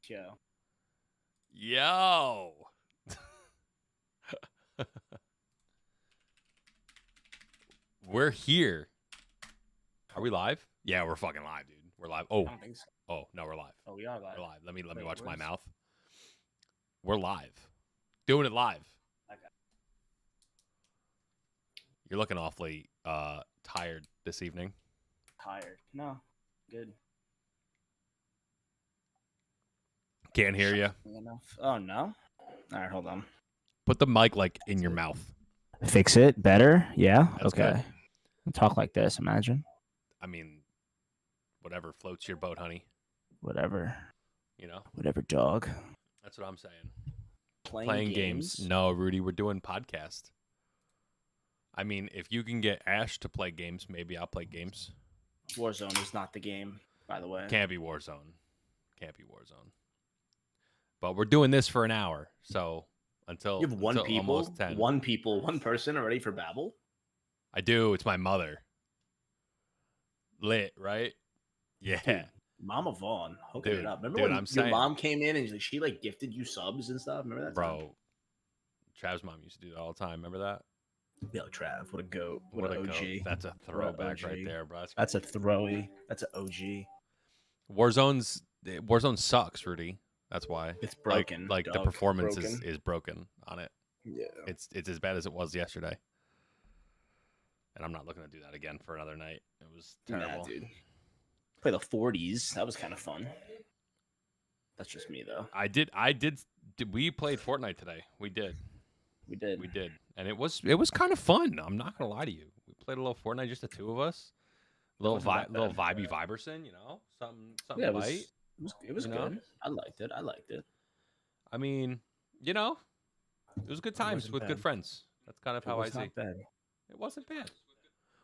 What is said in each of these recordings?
Yo. Yo. We're here. Are we live? Yeah, we're fucking live, dude. We're live. Oh. I don't think so. Oh, no, we're live. Oh, we are live. We're live. Let me Wait, watch my where's- mouth. We're live. Doing it live. Okay. You're looking awfully tired this evening. Tired. No. Good. Can't hear you. Enough. Oh, no? All right, hold on. Put the mic like in your mouth. Fix it better? Yeah? That's okay. Talk like this, imagine. I mean, whatever floats your boat, honey. Whatever. You know? Whatever, dog. That's what I'm saying. Playing games? No, Rudy, we're doing podcast. I mean, if you can get Ash to play games, maybe I'll play games. Warzone is not the game, by the way. Can't be Warzone. Can't be Warzone. But we're doing this for an hour, so until You have one until people, almost 10. one person already for Babel? I do. It's my mother. Lit, right? Yeah. Dude, Mama Vaughn, hooking Dude, it up. Remember dude, when I'm your saying- mom came in and she like gifted you subs and stuff? Remember that? time? Bro, Trav's mom used to do that all the time. Remember that? Yo, Trav, what a goat. What, What an a OG. goat. That's a throwback right OG. there, bro. That's a throwy. That's an OG. Warzone sucks, Rudy. That's why. It's broken. Like the dog. performance Broken. is broken on it. Yeah. It's as bad as it was yesterday. And I'm not looking to do that again for another night. It was terrible. Nah, dude. Play the 40s. That was kind of fun. That's just me, though. I did. We played Fortnite today. We did. We did. And it was kind of fun. I'm not gonna lie to you. We played a little Fortnite, just the two of us. Little wasn't that bad. vibey viberson, you know, something Yeah, light. it was You good. know? I liked it. I mean, you know, it was good times wasn't with good bad. friends. That's kind of how I was see. not bad. It wasn't bad.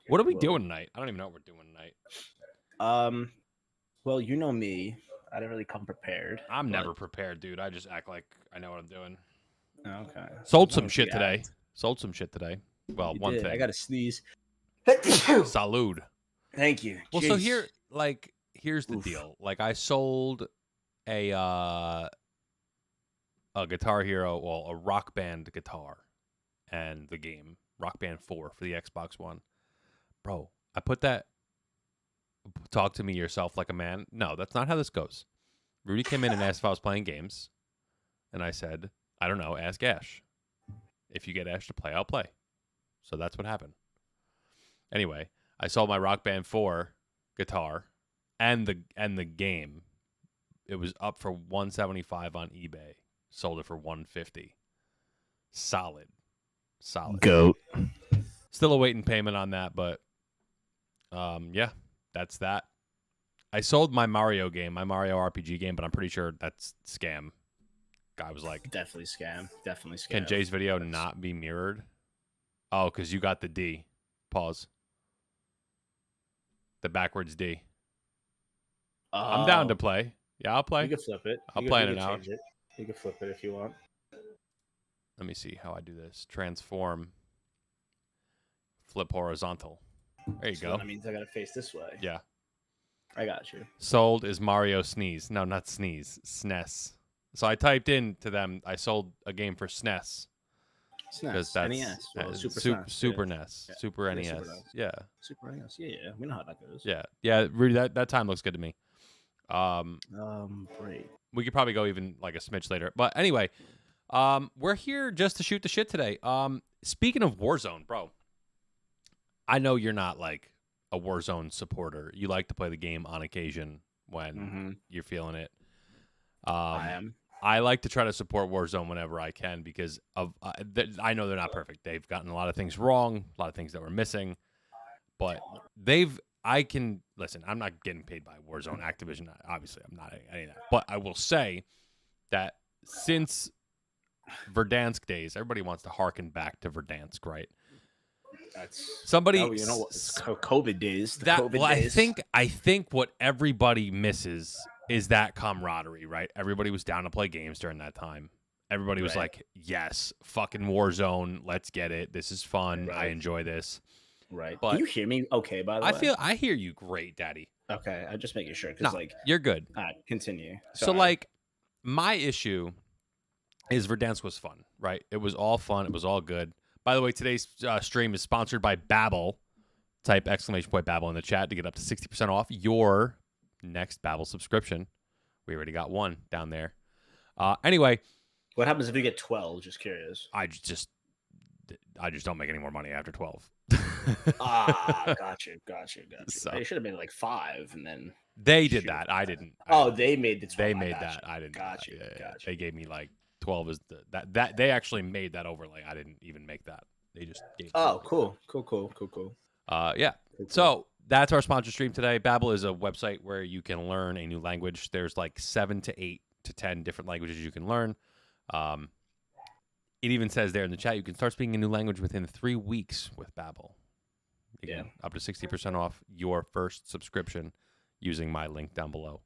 What are we Well- doing tonight? I don't even know what we're doing tonight. Well, you know me. I didn't really come prepared. I'm but- never prepared, dude. I just act like I know what I'm doing. Okay. Sold As long some as shit you today. act. Sold some shit today. Well, You one did. thing. I got to sneeze. Salud. Thank you. Well, so Jeez. here's the Oof. deal. Like, I sold a Guitar Hero, well, a Rock Band guitar, and the game Rock Band 4 for the Xbox One. Bro, I put that. Talk to me yourself like a man. No, that's not how this goes. Rudy came in and asked if I was playing games, and I said, I don't know. Ask Ash. If you get Ash to play, I'll play. So that's what happened. Anyway, I sold my Rock Band 4 guitar and the game. It was up for $175 on eBay. Sold it for $150. Solid. Goat. Still awaiting payment on that, but yeah, that's that. I sold my Mario game, my Mario RPG game, but I'm pretty sure that's scam. Guy was like, Definitely scam. can Jay's video not be mirrored? Oh, because you got the D. Pause. The backwards D. I'm down to play. Yeah, I'll play. You can flip it. I'll You play can- it you an can hour. change it. You can flip it if you want. Let me see how I do this. Transform. Flip horizontal. There you So go. That means I got to face this way. Yeah. I got you. Sold is Mario Sneeze. No, not Sneeze. SNES. So I typed in to them, I sold a game for SNES. Because SNES. that's NES. Well, Super Super, SNES. Super yeah. NES. Yeah. Super Yeah, NES. Super NES. Yeah. Super NES. Yeah. We know how that goes. Yeah. Rudy, that time looks good to me. Great. We could probably go even like a smidge later. But anyway, we're here just to shoot the shit today. Speaking of Warzone, bro, I know you're not like a Warzone supporter. You like to play the game on occasion when you're feeling it. I am. I like to try to support Warzone whenever I can because of I know they're not perfect. They've gotten a lot of things wrong, a lot of things that were missing, but I can listen. I'm not getting paid by Warzone, Activision. Obviously, I'm not any of that. But I will say that since Verdansk days, everybody wants to harken back to Verdansk, right? That's Somebody, you know what? It's COVID days. The that COVID well, days. I think what everybody misses is that camaraderie, right? Everybody was down to play games during that time. Everybody was Right. like, "Yes, fucking Warzone, let's get it. This is fun. I Right. enjoy this." Right. But Do you hear me? Okay. By the way. I hear you, great daddy. Okay. I'm just making sure No, because you're good. All right, continue. So Sorry. like, my issue is Verdansk was fun, right? It was all fun. It was all good. By the way, today's stream is sponsored by Babbel. Type exclamation point Babbel in the chat to get up to 60% off your next Babbel subscription. We already got one down there. Anyway, What happens if you get 12? Just curious. I just don't make any more money after 12. Gotcha. So, They should have been like 5, and then they did that. I didn't. They made the 12. They made that. I didn't. Gotcha. They gave me like 12 is that they actually made that overlay. I didn't even make that. They just gave. Cool. Yeah. Cool. So that's our sponsor stream today. Babbel is a website where you can learn a new language. There's like 7 to 8 to 10 different languages you can learn. It even says there in the chat you can start speaking a new language within 3 weeks with Babbel. Again, up to 60% off your first subscription using my link down below.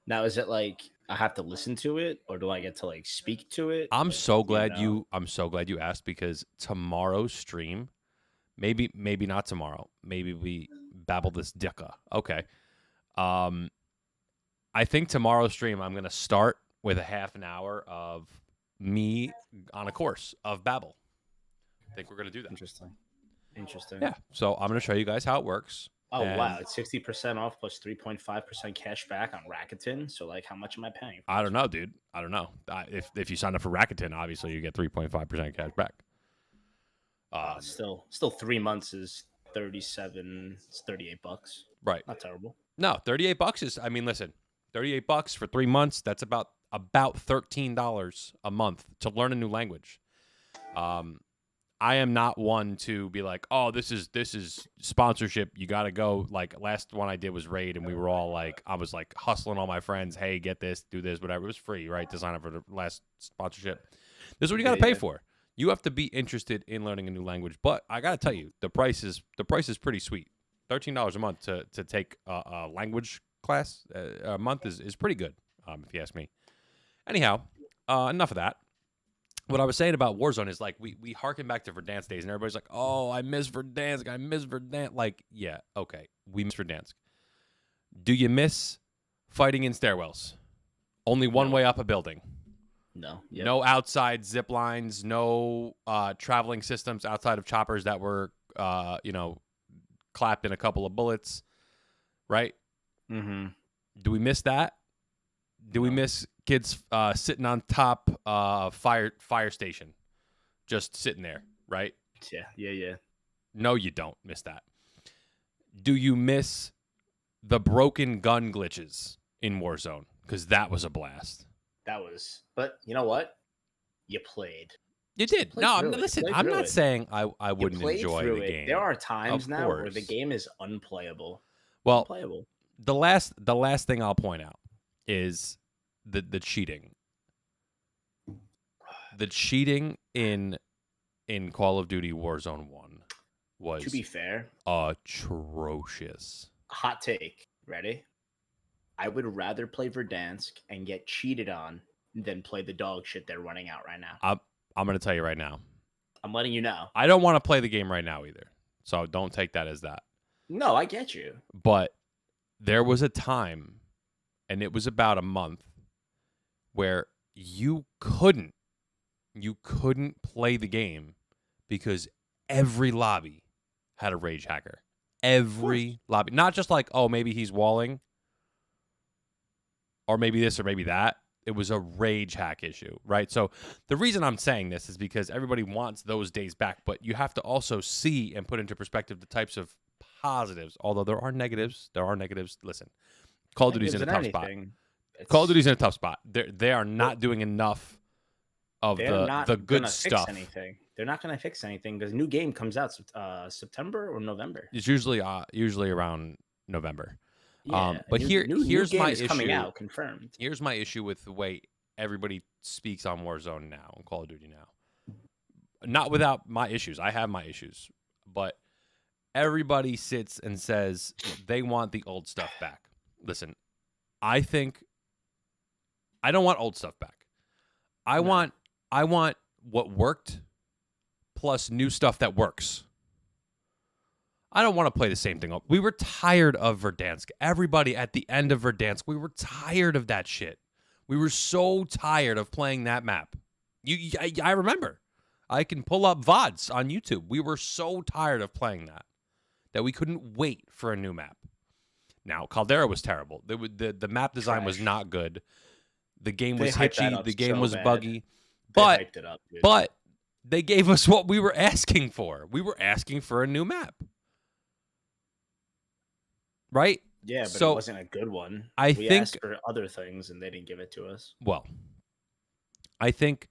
Now, is it like I have to listen to it, or do I get to like speak to it? I'm so glad you asked, because tomorrow's stream, maybe not tomorrow. Maybe we babble this dicka. Okay. I think tomorrow's stream I'm gonna start with a half an hour of me on a course of Babbel. I think we're gonna do that. Interesting. Yeah. So I'm gonna show you guys how it works. Oh, wow. It's 60% off plus 3.5% cash back on Rakuten. So, like, how much am I paying? I don't know, dude. I don't know. If you sign up for Rakuten, obviously you get 3.5% cash back. Still 3 months is 37. It's $38. Right. Not terrible. No, $38 is. I mean, listen, $38 for 3 months. That's about $13 a month to learn a new language. I am not one to be like, oh, this is sponsorship. You got to go. Like, last one I did was Raid, and we were all like, I was like hustling all my friends. Hey, get this, do this, whatever. It was free, right, to sign up for the last sponsorship. This is what you got to pay for. You have to be interested in learning a new language. But I got to tell you, the price is pretty sweet. $13 a month to take a language class a month is pretty good, if you ask me. Anyhow, enough of that. What I was saying about Warzone is, like, we harken back to Verdansk days, and everybody's like, oh, I miss Verdansk. Like, yeah, okay, we miss Verdansk. Do you miss fighting in stairwells? Only one way up a building. No. Yep. No outside zip lines, no traveling systems outside of choppers that were, clapped in a couple of bullets, right? Mm-hmm. Do we miss that? Do we miss kids sitting on top fire station, just sitting there, right? Yeah. No, you don't miss that. Do you miss the broken gun glitches in Warzone? Because that was a blast. But you know what? You played. You did. Listen, I'm not saying I wouldn't enjoy the game. There are times now where the game is unplayable. Well, unplayable. The last thing I'll point out is the cheating. The cheating in Call of Duty Warzone 1 was, to be fair, atrocious. Hot take. Ready? I would rather play Verdansk and get cheated on than play the dog shit they're running out right now. I'm going to tell you right now. I'm letting you know. I don't want to play the game right now either. So don't take that as that. No, I get you. But there was a time, and it was about a month, where you couldn't play the game because every lobby had a rage hacker. Every lobby. Not just like, oh, maybe he's walling, or maybe this or maybe that. It was a rage hack issue, right? So the reason I'm saying this is because everybody wants those days back, but you have to also see and put into perspective the types of positives. Although there are negatives. Listen, Call of Duty's in a tough spot. Call of Duty's in a tough spot. They are not doing enough of the good stuff. They're not going to fix anything because new game comes out September or November. It's usually around November. Yeah, but here's my issue. Coming out, confirmed. Here's my issue with the way everybody speaks on Warzone now and Call of Duty now. Not without my issues. I have my issues, but everybody sits and says they want the old stuff back. Listen, I don't want old stuff back. I want what worked plus new stuff that works. I don't want to play the same thing. We were tired of Verdansk. Everybody at the end of Verdansk, we were tired of that shit. We were so tired of playing that map. I remember. I can pull up VODs on YouTube. We were so tired of playing that we couldn't wait for a new map. Now, Caldera was terrible. The map design was Trash. not good. The game They was hyped that hitchy. up The game so was bad. buggy. They But hyped it up, dude. but they gave us what we were asking for. We were asking for a new map. Right? Yeah, but So it wasn't a good one. I We think asked for other things and they didn't give it to us. well, I think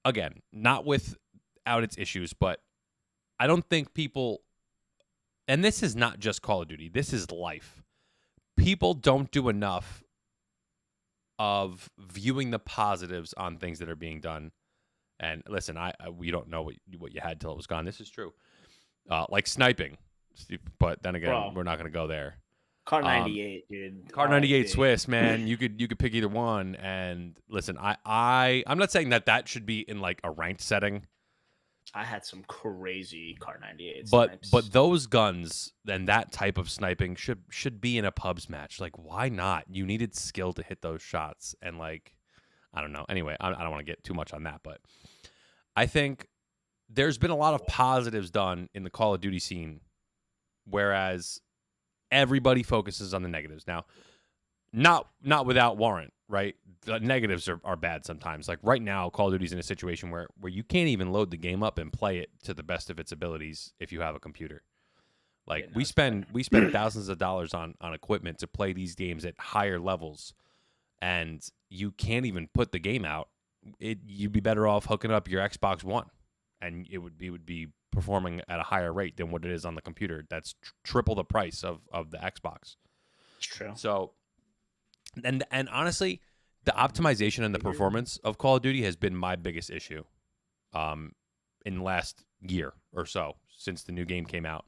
again, not without its issues, but I don't think people, and this is not just Call of Duty, this is life. People don't do enough of viewing the positives on things that are being done. And listen, we don't know what you had till it was gone. This is true. Like sniping, but then again, Bro. we're not going to go there. Car 98, dude. Car 98 RIP. Swiss, man. You could pick either one. And listen, I'm not saying that should be in like a ranked setting. I had some crazy Car 98 But snipes. but those guns and that type of sniping should be in a pubs match. Like, why not? You needed skill to hit those shots, and like, I don't know. Anyway, I don't want to get too much on that, but I think there's been a lot of positives done in the Call of Duty scene, whereas everybody focuses on the negatives. Now, not without warrant, right? The negatives are bad sometimes. Like right now, Call of Duty's in a situation where you can't even load the game up and play it to the best of its abilities if you have a computer. Like Yeah, no, we it's spend thousands of dollars on equipment to play these games at higher levels, and you can't even put the game out. You'd be better off hooking up your Xbox One, and it would be performing at a higher rate than what it is on the computer. That's triple the price of the Xbox. It's true. So, and honestly, the optimization and the performance of Call of Duty has been my biggest issue, in the last year or so since the new game came out.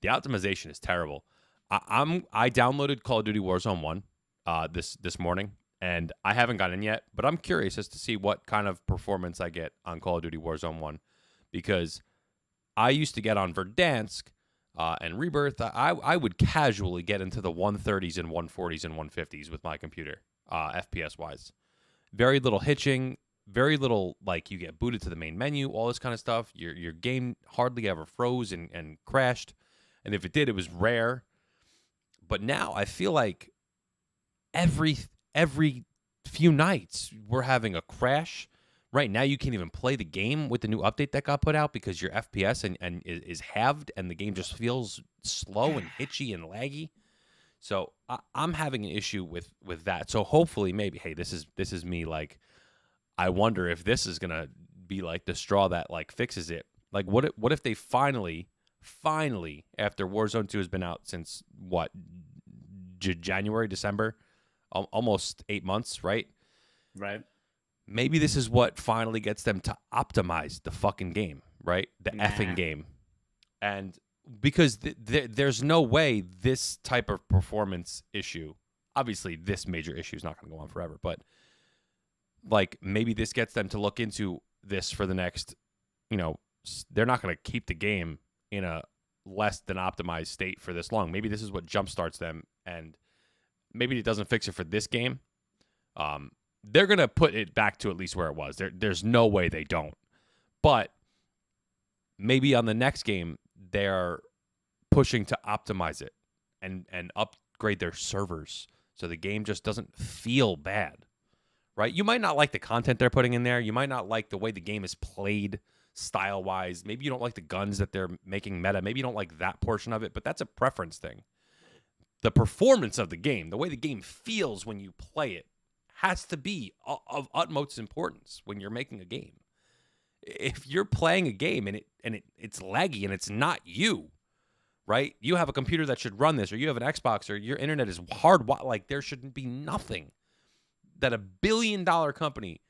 The optimization is terrible. I downloaded Call of Duty Warzone 1 this morning, and I haven't got in yet, but I'm curious as to see what kind of performance I get on Call of Duty Warzone 1, because I used to get on Verdansk and Rebirth. I would casually get into the 130s and 140s and 150s with my computer, FPS-wise. Very little hitching, very little, like, you get booted to the main menu, all this kind of stuff. Your game hardly ever froze and crashed, and if it did, it was rare. But now I feel like every few nights we're having a crash. Right now you can't even play the game with the new update that got put out because your FPS and is halved, and the game just feels slow and hitchy and laggy. So I'm having an issue with that. So hopefully, maybe, hey, this is me. Like, I wonder if this is gonna be like the straw that like fixes it. Like, what if they finally, after Warzone 2 has been out since what, January, December, almost 8 months, right? Right. Maybe this is what finally gets them to optimize the fucking game, right? The effing game. And because there's no way this type of performance issue, obviously this major issue is not going to go on forever, but like maybe this gets them to look into this for the next, they're not going to keep the game in a less than optimized state for this long. Maybe this is what jumpstarts them, and maybe it doesn't fix it for this game. They're going to put it back to at least where it was. There's no way they don't. But maybe on the next game, they're pushing to optimize it and upgrade their servers so the game just doesn't feel bad, right? You might not like the content they're putting in there. You might not like the way the game is played style-wise. Maybe you don't like the guns that they're making meta. Maybe you don't like that portion of it, but that's a preference thing. The performance of the game, the way the game feels when you play it, has to be of utmost importance when you're making a game. If you're playing a game and it's laggy and it's not you, right? You have a computer that should run this, or you have an Xbox, or your internet is hard. Like, there shouldn't be nothing that a billion-dollar company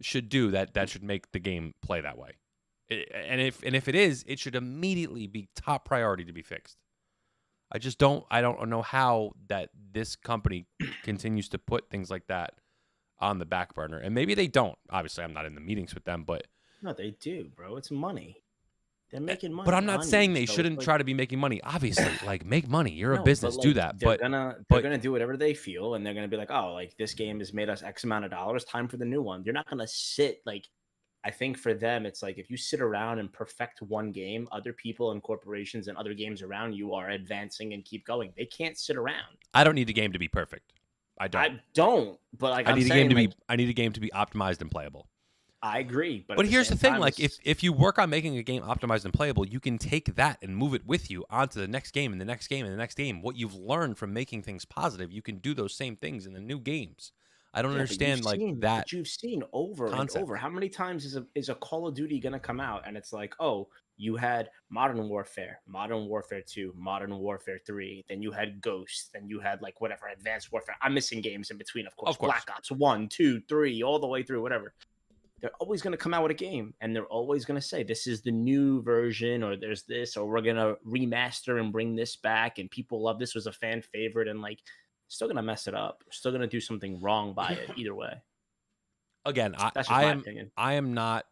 should do that should make the game play that way. And if it is, it should immediately be top priority to be fixed. I don't know how that this company continues to put things like that on the back burner. And maybe they don't. Obviously, I'm not in the meetings with them, but No, they do, bro. It's money. They're making But money I'm not on you, saying they so it's shouldn't like try to be making money. Obviously, like make money. You're a no, but business, do like that. they're But gonna they're but gonna do whatever they feel, and they're gonna be like, oh, like this game has made us X amount of dollars. Time for the new one. They're not gonna sit like. I think for them, it's like if you sit around and perfect one game, other people and corporations and other games around you are advancing and keep going. They can't sit around. I don't need the game to be perfect. I don't. I don't, but like I'm saying, like I need a game to be optimized and playable. I agree, but at But the here's the same thing, time, like it's if you work on making a game optimized and playable, you can take that and move it with you onto the next game and the next game and the next game. What you've learned from making things positive, you can do those same things in the new games. I don't yeah, understand like that but you've seen over and over. concept. How many times is a Call of Duty gonna come out and it's like, oh, you had Modern Warfare, Modern Warfare 2, Modern Warfare 3, then you had Ghost, then you had like whatever, Advanced Warfare. I'm missing games in between, of course. Of course. Black Ops 1, 2, 3, all the way through, whatever. They're always going to come out with a game and they're always going to say this is the new version or there's this or we're going to remaster and bring this back and people love this was a fan favorite and like still going to mess it up. Still going to do something wrong by it either way. Again, That's just my opinion. I am not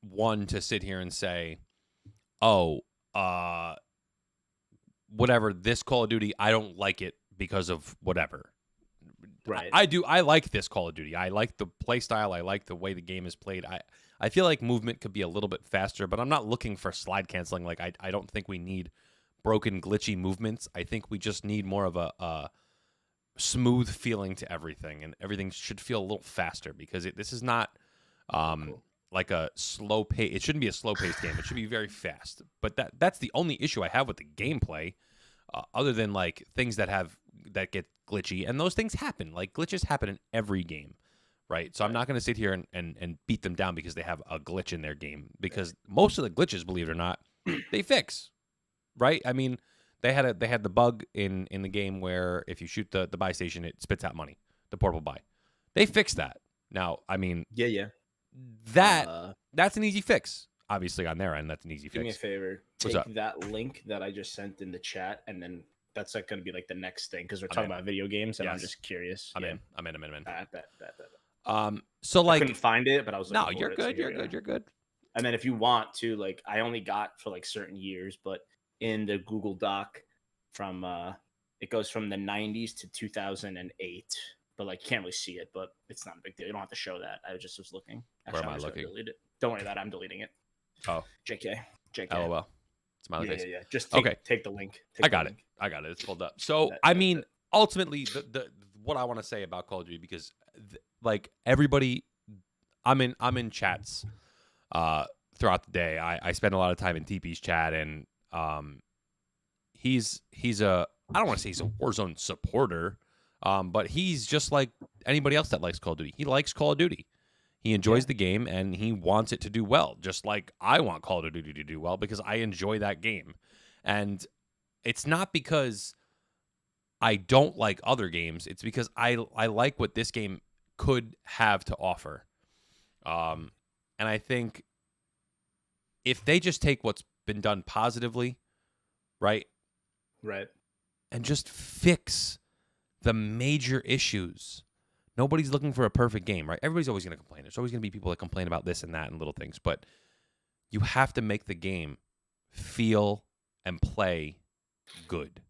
one to sit here and say, "Oh, whatever, this Call of Duty, I don't like it because of whatever." Right. I do. I like this Call of Duty. I like the play style. I like the way the game is played. I feel like movement could be a little bit faster, but I'm not looking for slide canceling. Like I don't think we need broken, glitchy movements. I think we just need more of a smooth feeling to everything, and everything should feel a little faster because this is not Cool. like a slow pace. It shouldn't be a slow paced game. It should be very fast. But that's the only issue I have with the gameplay, other than like things that get glitchy, and those things happen. Like glitches happen in every game, right? So I'm not going to sit here and beat them down because they have a glitch in their game, because most of the glitches, believe it or not, they fix, right? I mean, they had the bug in the game where if you shoot the buy station, it spits out money, the portable buy. They fixed that. Now, I mean, Yeah. that's an easy fix. Obviously, on their end, that's an easy fix. Do me a favor. What's Take up? that link that I just sent in the chat, and then that's like going to be like the next thing because we're talking about video games, and I'm Yes. just curious. I'm Yeah. in. Bet. So I like, couldn't find it, but I was no, looking you're for it, so good. here You're we are. good. You're good. And then if you want to, like, I only got for like certain years, but in the Google Doc from it goes from the 90s to 2008. But like you can't really see it, but it's not a big deal. You don't have to show that. I just was looking. Where am I was gonna looking? delete it. Don't worry about it. I'm deleting it. Oh, JK. LOL. Smiley face. Yeah. Just take the link. I got it. It's pulled up. So I mean, ultimately, the what I want to say about Call of Duty, because like everybody, I'm in chats throughout the day. I spend a lot of time in TP's chat, and he's a, I don't want to say he's a Warzone supporter, but he's just like anybody else that likes Call of Duty. He likes Call of Duty. He enjoys the game, and he wants it to do well, just like I want Call of Duty to do well because I enjoy that game. And it's not because I don't like other games. It's because I like what this game could have to offer. And I think if they just take what's been done positively, right, and just fix the major issues. Nobody's looking for a perfect game, right? Everybody's always going to complain. There's always going to be people that complain about this and that and little things, but you have to make the game feel and play good.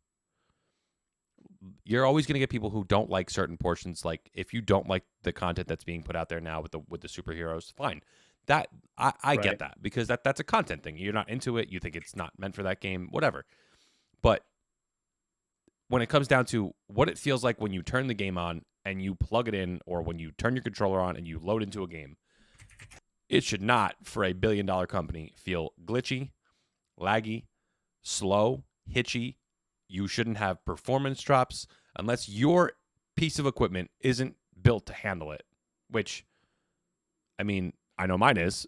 You're always going to get people who don't like certain portions. Like if you don't like the content that's being put out there now with the superheroes, fine. That I get that, because that's a content thing. You're not into it. You think it's not meant for that game, whatever. But when it comes down to what it feels like when you turn the game on and you plug it in, or when you turn your controller on and you load into a game, it should not, for a billion-dollar company, feel glitchy, laggy, slow, hitchy. You shouldn't have performance drops unless your piece of equipment isn't built to handle it, which, I mean, I know mine is.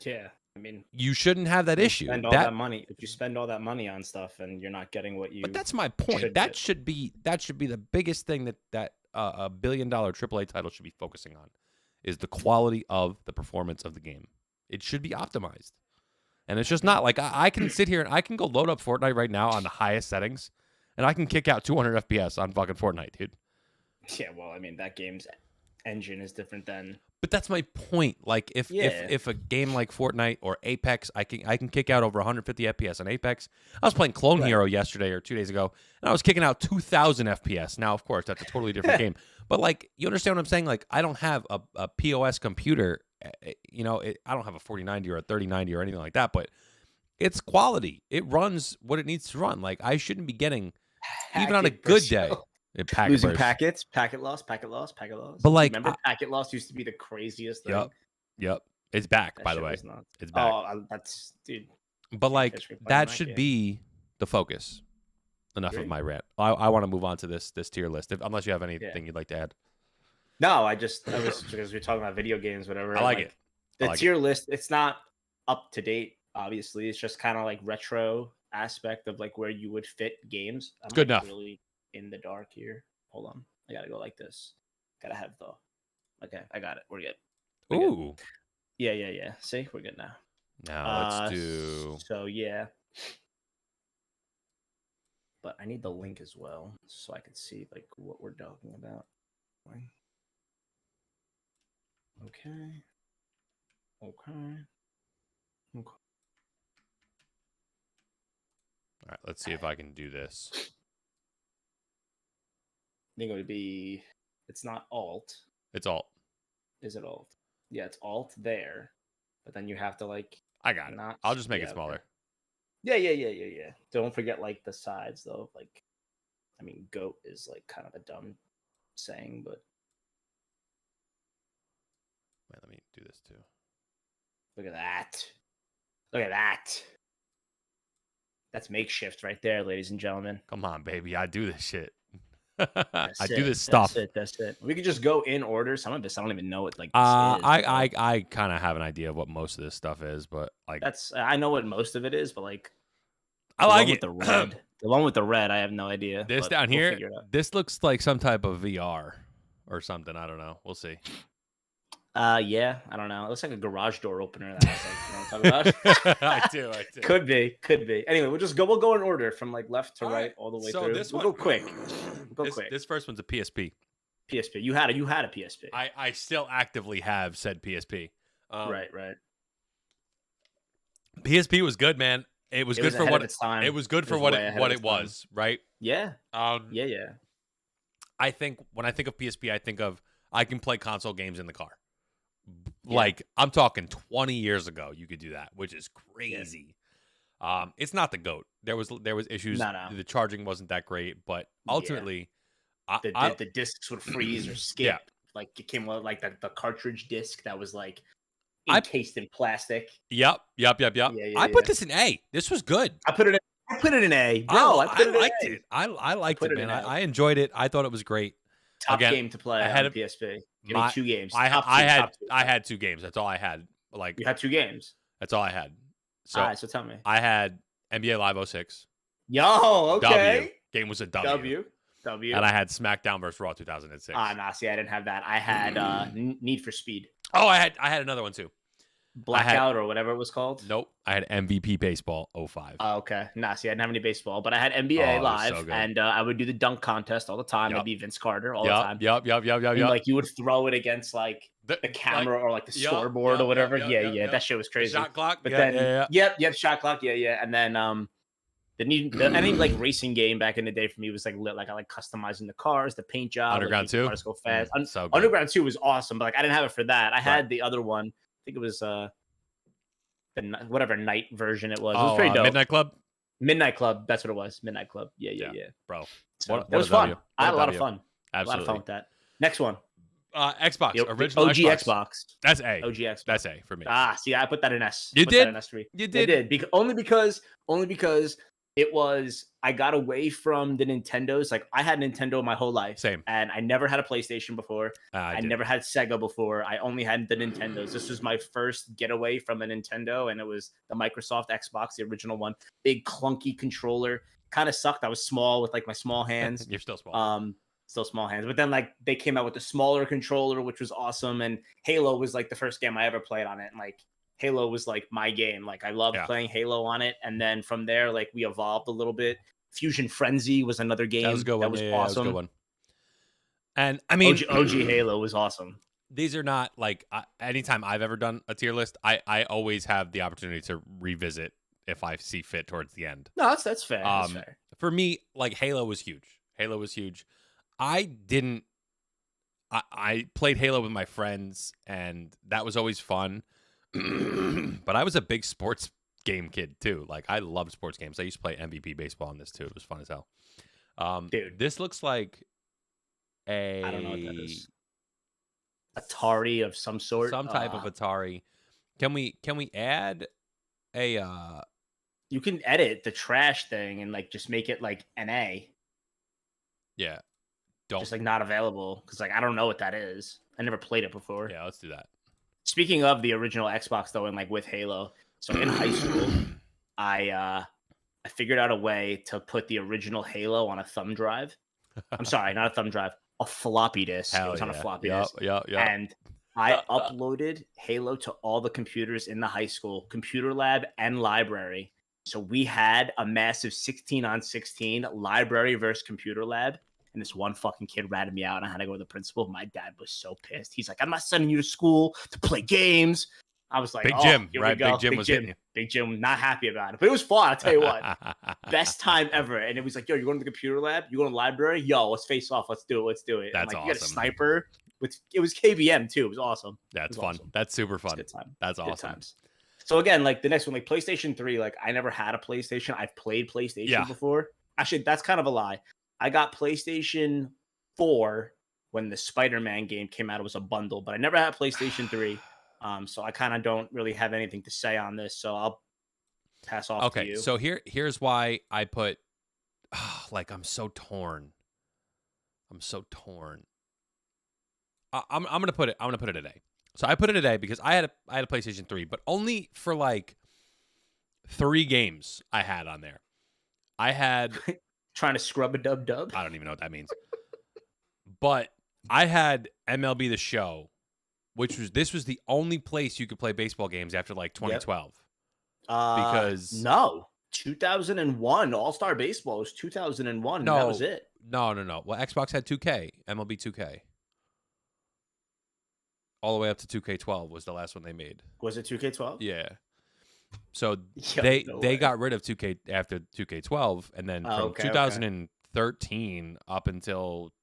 Yeah. I mean, you shouldn't have that issue. Spend all that money. If you spend all that money on stuff and you're not getting what you, but that's my point. That should be the biggest thing that a $1 billion AAA title should be focusing on, is the quality of the performance of the game. It should be optimized, and it's just not. Like I can sit here and I can go load up Fortnite right now on the highest settings, and I can kick out 200 FPS on fucking Fortnite, dude. Yeah, well, I mean that game's engine is different than. But that's my point. Like Yeah. if a game like Fortnite or Apex, I can kick out over 150 FPS on Apex. I was playing Clone Right. Hero yesterday or 2 days ago, and I was kicking out 2,000 FPS. Now, of course, that's a totally different game. But like, you understand what I'm saying? Like, I don't have a POS computer. You know, I don't have a 4090 or a 3090 or anything like that. But it's quality. It runs what it needs to run. Like, I shouldn't be getting even on a Packet good burst. day. Packet Losing burst. packets, packet loss, packet loss, packet loss. But Do you like, remember packet loss used to be the craziest thing? yep, yep. It's back, That by the shit way. was nuts. It's back. That's dude. But Can't like catch me playing that that should game. be the focus. Enough of Agree. my rant. I want to move on to this tier list. Unless you have anything you'd like to add. No, I was because we are talking about video games, whatever. I like it. The like tier list, it's not up to date, obviously. It's just kind of like retro aspect of like where you would fit games. I'm good like enough. really in the dark here. Hold on. I gotta go like this. Gotta have the. Okay, I got it. We're good. We're good. Ooh. Yeah. See, we're good now. Now let's do. So yeah. But I need the link as well so I can see like what we're talking about. Okay. All right, let's see if I can do this. I think it would be. It's not Alt. It's Alt. Is it Alt? Yeah, it's Alt there, but then you have to like. I got it. I'll just make it smaller. Okay. Yeah. Don't forget like the sides though. Like, I mean, goat is like kind of a dumb saying, but. Wait, let me do this too. Look at that. Look at that. That's makeshift right there, ladies and gentlemen. Come on, baby. I do this shit. I do this stuff. That's it. We could just go in order. Some of this I don't even know what like this is. I kind of have an idea of what most of this stuff is, but like I know what most of it is, but like I like it. it. The red. The one with the red, I have no idea. This down here, this looks like some type of VR or something. I don't know. We'll see. Yeah, I don't know. It looks like a garage door opener. That I was like, you know what I'm talking about? I do. Could be. Anyway, we'll go in order from like left to right all the way through. We'll go quick. This first one's a PSP. PSP. You had a PSP. I still actively have said PSP. Right. PSP was good, man. It was good for what it was good for what it was, right? Yeah. Yeah. I think when I think of PSP, I think of I can play console games in the car. Yeah. Like I'm talking 20 years ago, you could do that, which is crazy. Yeah. It's not the GOAT. There was issues. No. The charging wasn't that great, but ultimately, the discs would freeze or skip. Yeah. Like it came with like the cartridge disc that was like encased in plastic. Yep. Yeah, I put this in A. This was good. I put it in A, bro. I liked it. I liked it, man. I enjoyed it. I thought it was great. Top game to play on PSP. Give me 2 games. I had 2 games. That's all I had. Like you had 2 games. That's all I had. So, all right, so tell me. I had NBA Live 06. Yo, okay. W. Game was a W. And I had SmackDown vs. Raw 2006. Nah, see, I didn't have that. I had Need for Speed. Oh, I had another one too. Blackout or whatever it was called. Nope. I had MVP Baseball 05. Oh, okay. Nah, see, I didn't have any baseball, but I had NBA Live, so and I would do the dunk contest all the time. I'd be Vince Carter all the time. Yep. And, like you would throw it against like the camera or like the scoreboard or whatever. That shit was crazy. The shot clock. But then, shot clock. Yeah. And then any like racing game back in the day for me was like lit. Like I like customizing the cars, the paint job. Underground 2. Cars go fast. Underground 2 was awesome, but like I didn't have it for that. I had the other one. I think it was the whatever night version it was. It was pretty dope. Midnight Club. That's what it was. Midnight Club. Yeah. Bro, so it was fun. I had a lot of fun. Absolutely. A lot of fun with that. Next one. Xbox. Original OG Xbox. That's A. OG Xbox. That's A for me. See, I put that in S. You did? You did. Only because it was, I got away from the Nintendos. Like I had Nintendo my whole life. Same. And I never had a PlayStation before. I never had Sega before. I only had the Nintendos. This was my first getaway from a Nintendo. And it was the Microsoft Xbox, the original one. Big clunky controller. Kind of sucked. I was small with like my small hands. You're still small. Still small hands. But then like they came out with the smaller controller, which was awesome. And Halo was like the first game I ever played on it. And like Halo was like my game. Like I loved playing Halo on it. And then from there, like we evolved a little bit. Fusion Frenzy was another game. That was a good one. That was awesome. That was a good one. And I mean, OG Halo was awesome. these are not like anytime I've ever done a tier list, I always have the opportunity to revisit if I see fit towards the end. No, that's fair. That's fair. For me, like Halo was huge. Halo was huge. I didn't. I played Halo with my friends, and that was always fun. But I was a big sports game kid too. Like I loved sports games. I used to play MVP baseball on this too. It was fun as hell. Dude, this looks like I don't know what that is. Atari of some sort. Some type of Atari. Can we add a You can edit the trash thing and like just make it like NA. Yeah. Don't just like not available because like I don't know what that is. I never played it before. Yeah, let's do that. Speaking of the original Xbox though, and like with Halo, so in high school, I figured out a way to put the original Halo on a thumb drive. I'm sorry, not a thumb drive, a floppy disk. Hell it was on a floppy yep, disk. Yep. And I uploaded Halo to all the computers in the high school, computer lab and library. So we had a massive 16-on-16 library versus computer lab. And this one fucking kid ratted me out, and I had to go to the principal. My dad was so pissed. He's like, I'm not sending you to school to play games. I was like, Big Jim, right? Big Jim was hitting you. Big Jim, not happy about it. But it was fun, I'll tell you what. Best time ever. And it was like, yo, you're going to the computer lab? You going to the library? Yo, let's face off. Let's do it. That's like, awesome. You got a sniper. It was KBM, too. It was awesome. That's fun. Awesome. That's super fun. Good time. That's awesome. Good times. So again, like the next one, like PlayStation 3, like I never had a PlayStation. I've played PlayStation before. Actually, that's kind of a lie. I got PlayStation 4 when the Spider-Man game came out. It was a bundle, but I never had PlayStation 3. So I kind of don't really have anything to say on this. So I'll pass off to you. Okay, so here's why I put like I'm so torn. I'm gonna put it today. So I put it today because I had a PlayStation 3, but only for like 3 games I had on there. I had trying to scrub a dub. I don't even know what that means. But I had MLB The Show, this was the only place you could play baseball games after like 2012. Yep. Because no, 2001 All-Star Baseball was 2001. No, that was it. No. Well, Xbox had 2K, MLB 2K. All the way up to 2K12 was the last one they made. Was it 2K12? Yeah. So they got rid of 2K after 2K12, and then from 2013 up until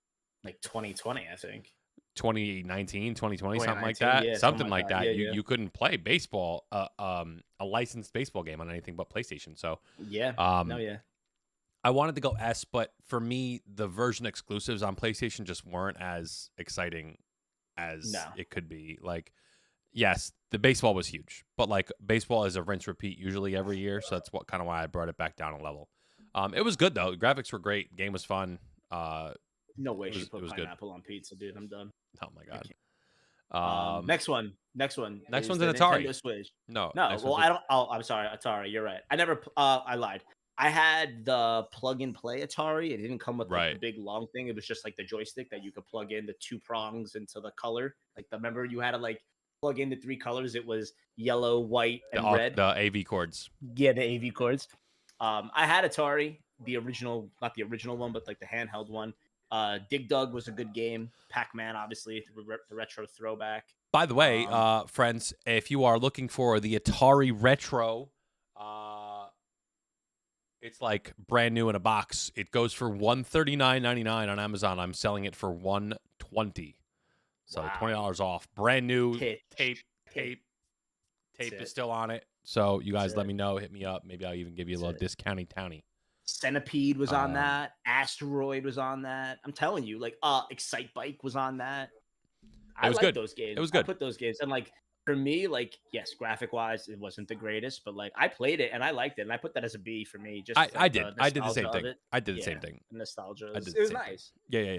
like 2020, I think. 2019, 2020, something like that. Yeah, something like that. Yeah. You couldn't play baseball, a licensed baseball game on anything but PlayStation. So yeah, I wanted to go S, but for me, the version exclusives on PlayStation just weren't as exciting as it could be. Like, yes, the baseball was huge, but like baseball is a rinse repeat usually every year, so that's kind of why I brought it back down a level. It was good though. The graphics were great. Game was fun. No way she put pineapple on pizza, dude. I'm done. Oh my god. Next one. Next one's an Atari. Nintendo Switch. No. Well, I don't. Oh, I'm sorry, Atari. You're right. I never. I lied. I had the plug and play Atari. It didn't come with like, the big long thing. It was just like the joystick that you could plug in the 2 prongs into the color. Like remember you had to like plug in the 3 colors. It was yellow, white, and red. The AV cords. Yeah, the AV cords. I had Atari, the original, not the original one, but like the handheld one. Dig Dug was a good game. Pac-Man, obviously, the retro throwback. By the way, friends, if you are looking for the Atari Retro, it's like brand new in a box. It goes for $139.99 on Amazon. I'm selling it for $120, so $20 off. Brand new tape is still on it. So you guys let me know. Hit me up. Maybe I'll even give you a little discounty towny. Centipede was on that. Asteroid was on that. I'm telling you, like, Excite Bike was on that. I like those games. It was good. I put those games, and like for me, like, yes, graphic wise, it wasn't the greatest, but like I played it and I liked it, and I put that as a B for me. Just I did the same thing. I did the same thing. Nostalgia. It was nice. Yeah.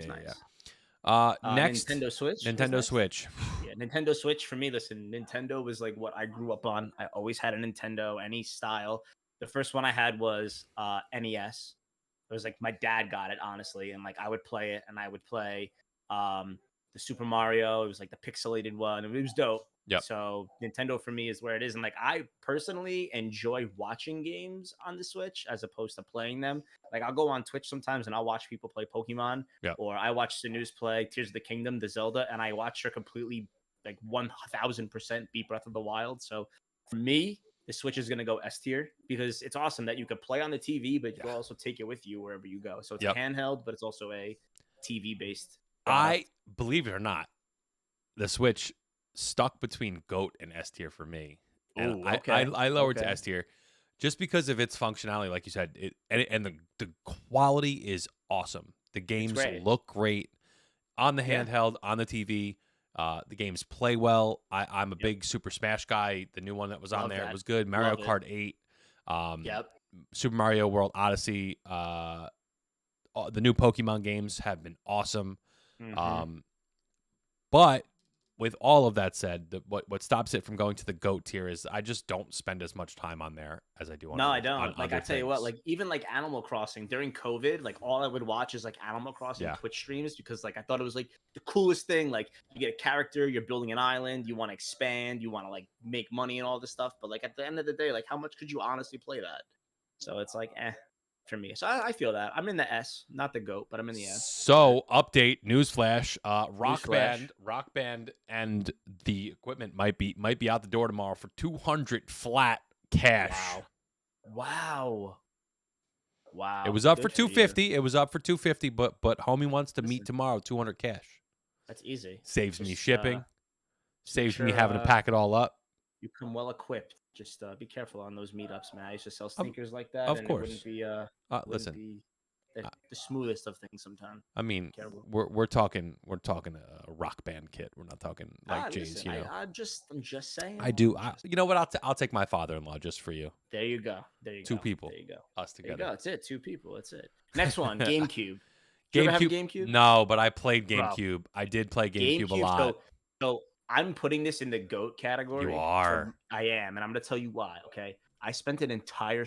Next, Nintendo Switch. Yeah, Nintendo Switch for me. Listen, Nintendo was like what I grew up on. I always had a Nintendo, any style. The first one I had was NES. It was like my dad got it, honestly, and like I would play it, and I would play the Super Mario. It was like the pixelated one. It was dope. Yep. So Nintendo for me is where it is. And like I personally enjoy watching games on the Switch as opposed to playing them. Like I'll go on Twitch sometimes and I'll watch people play Pokemon, Yep. or I watch the news play Tears of the Kingdom, the Zelda, and I watch her completely like 1000% beat Breath of the Wild. So for me, the Switch is gonna go S tier because it's awesome that you could play on the TV, but you Yeah. can also take it with you wherever you go. So it's a Yep. handheld, but it's also a TV based I product. believe it or not, the Switch stuck between GOAT and S tier for me, and Oh, I okay. I lowered to Okay. S tier just because of its functionality, like you said. And the quality is awesome. The It's games great. look great on the Yeah. handheld, on the TV. The games play well. I'm a Yep. big Super Smash guy. The new one that was on Love there that. was good. Mario Love it. Kart 8, um, Yep. Super Mario World Odyssey. The new Pokemon games have been awesome. Mhm. Um, but with all of that said, what stops it from going to the GOAT tier is I just don't spend as much time on there as I do on No, I on don't. Like, I other tell you what, things. like, even, like, Animal Crossing during COVID, like, all I would watch is, like, Animal Crossing Yeah. Twitch streams because, like, I thought it was, like, the coolest thing. Like, you get a character, you're building an island, you wanna expand, you wanna, like, make money and all this stuff, but, like, at the end of the day, like, how much could you honestly play that? So it's like, for me. So I feel that. I'm in the S, not the GOAT, but I'm in the S. But So update newsflash: newsflash. Rock Band, and the equipment might be out the door tomorrow for 200 flat cash. Wow. Wow. It Wow. was up for Good for you. 250. It was up for 250, but homie wants to meet Listen, tomorrow. 200 cash that's easy. saves me Just shipping. just make Saves me sure having to pack it all up. you come well equipped. Just be careful on those meetups, man. I used to sell Of sneakers like that, of and it wouldn't course. be wouldn't Listen, be the, I, the smoothest of things sometimes. I mean, Careful. we're talking a Rock Band kit. We're not talking like Jay's. Listen, I'm just saying. I do. I'm just You know what? I'll take my father-in-law just for you. there. You go. There you Two go. people, There you go. us There you together. go. That's it. Two people. That's it. Next one, GameCube. Did you ever have a GameCube? GameCube, No, but I played bro? GameCube. I did play GameCube a GameCube. lot. So I'm putting this in the GOAT You category. are. I am, and I'm gonna tell you why. Okay, I spent an entire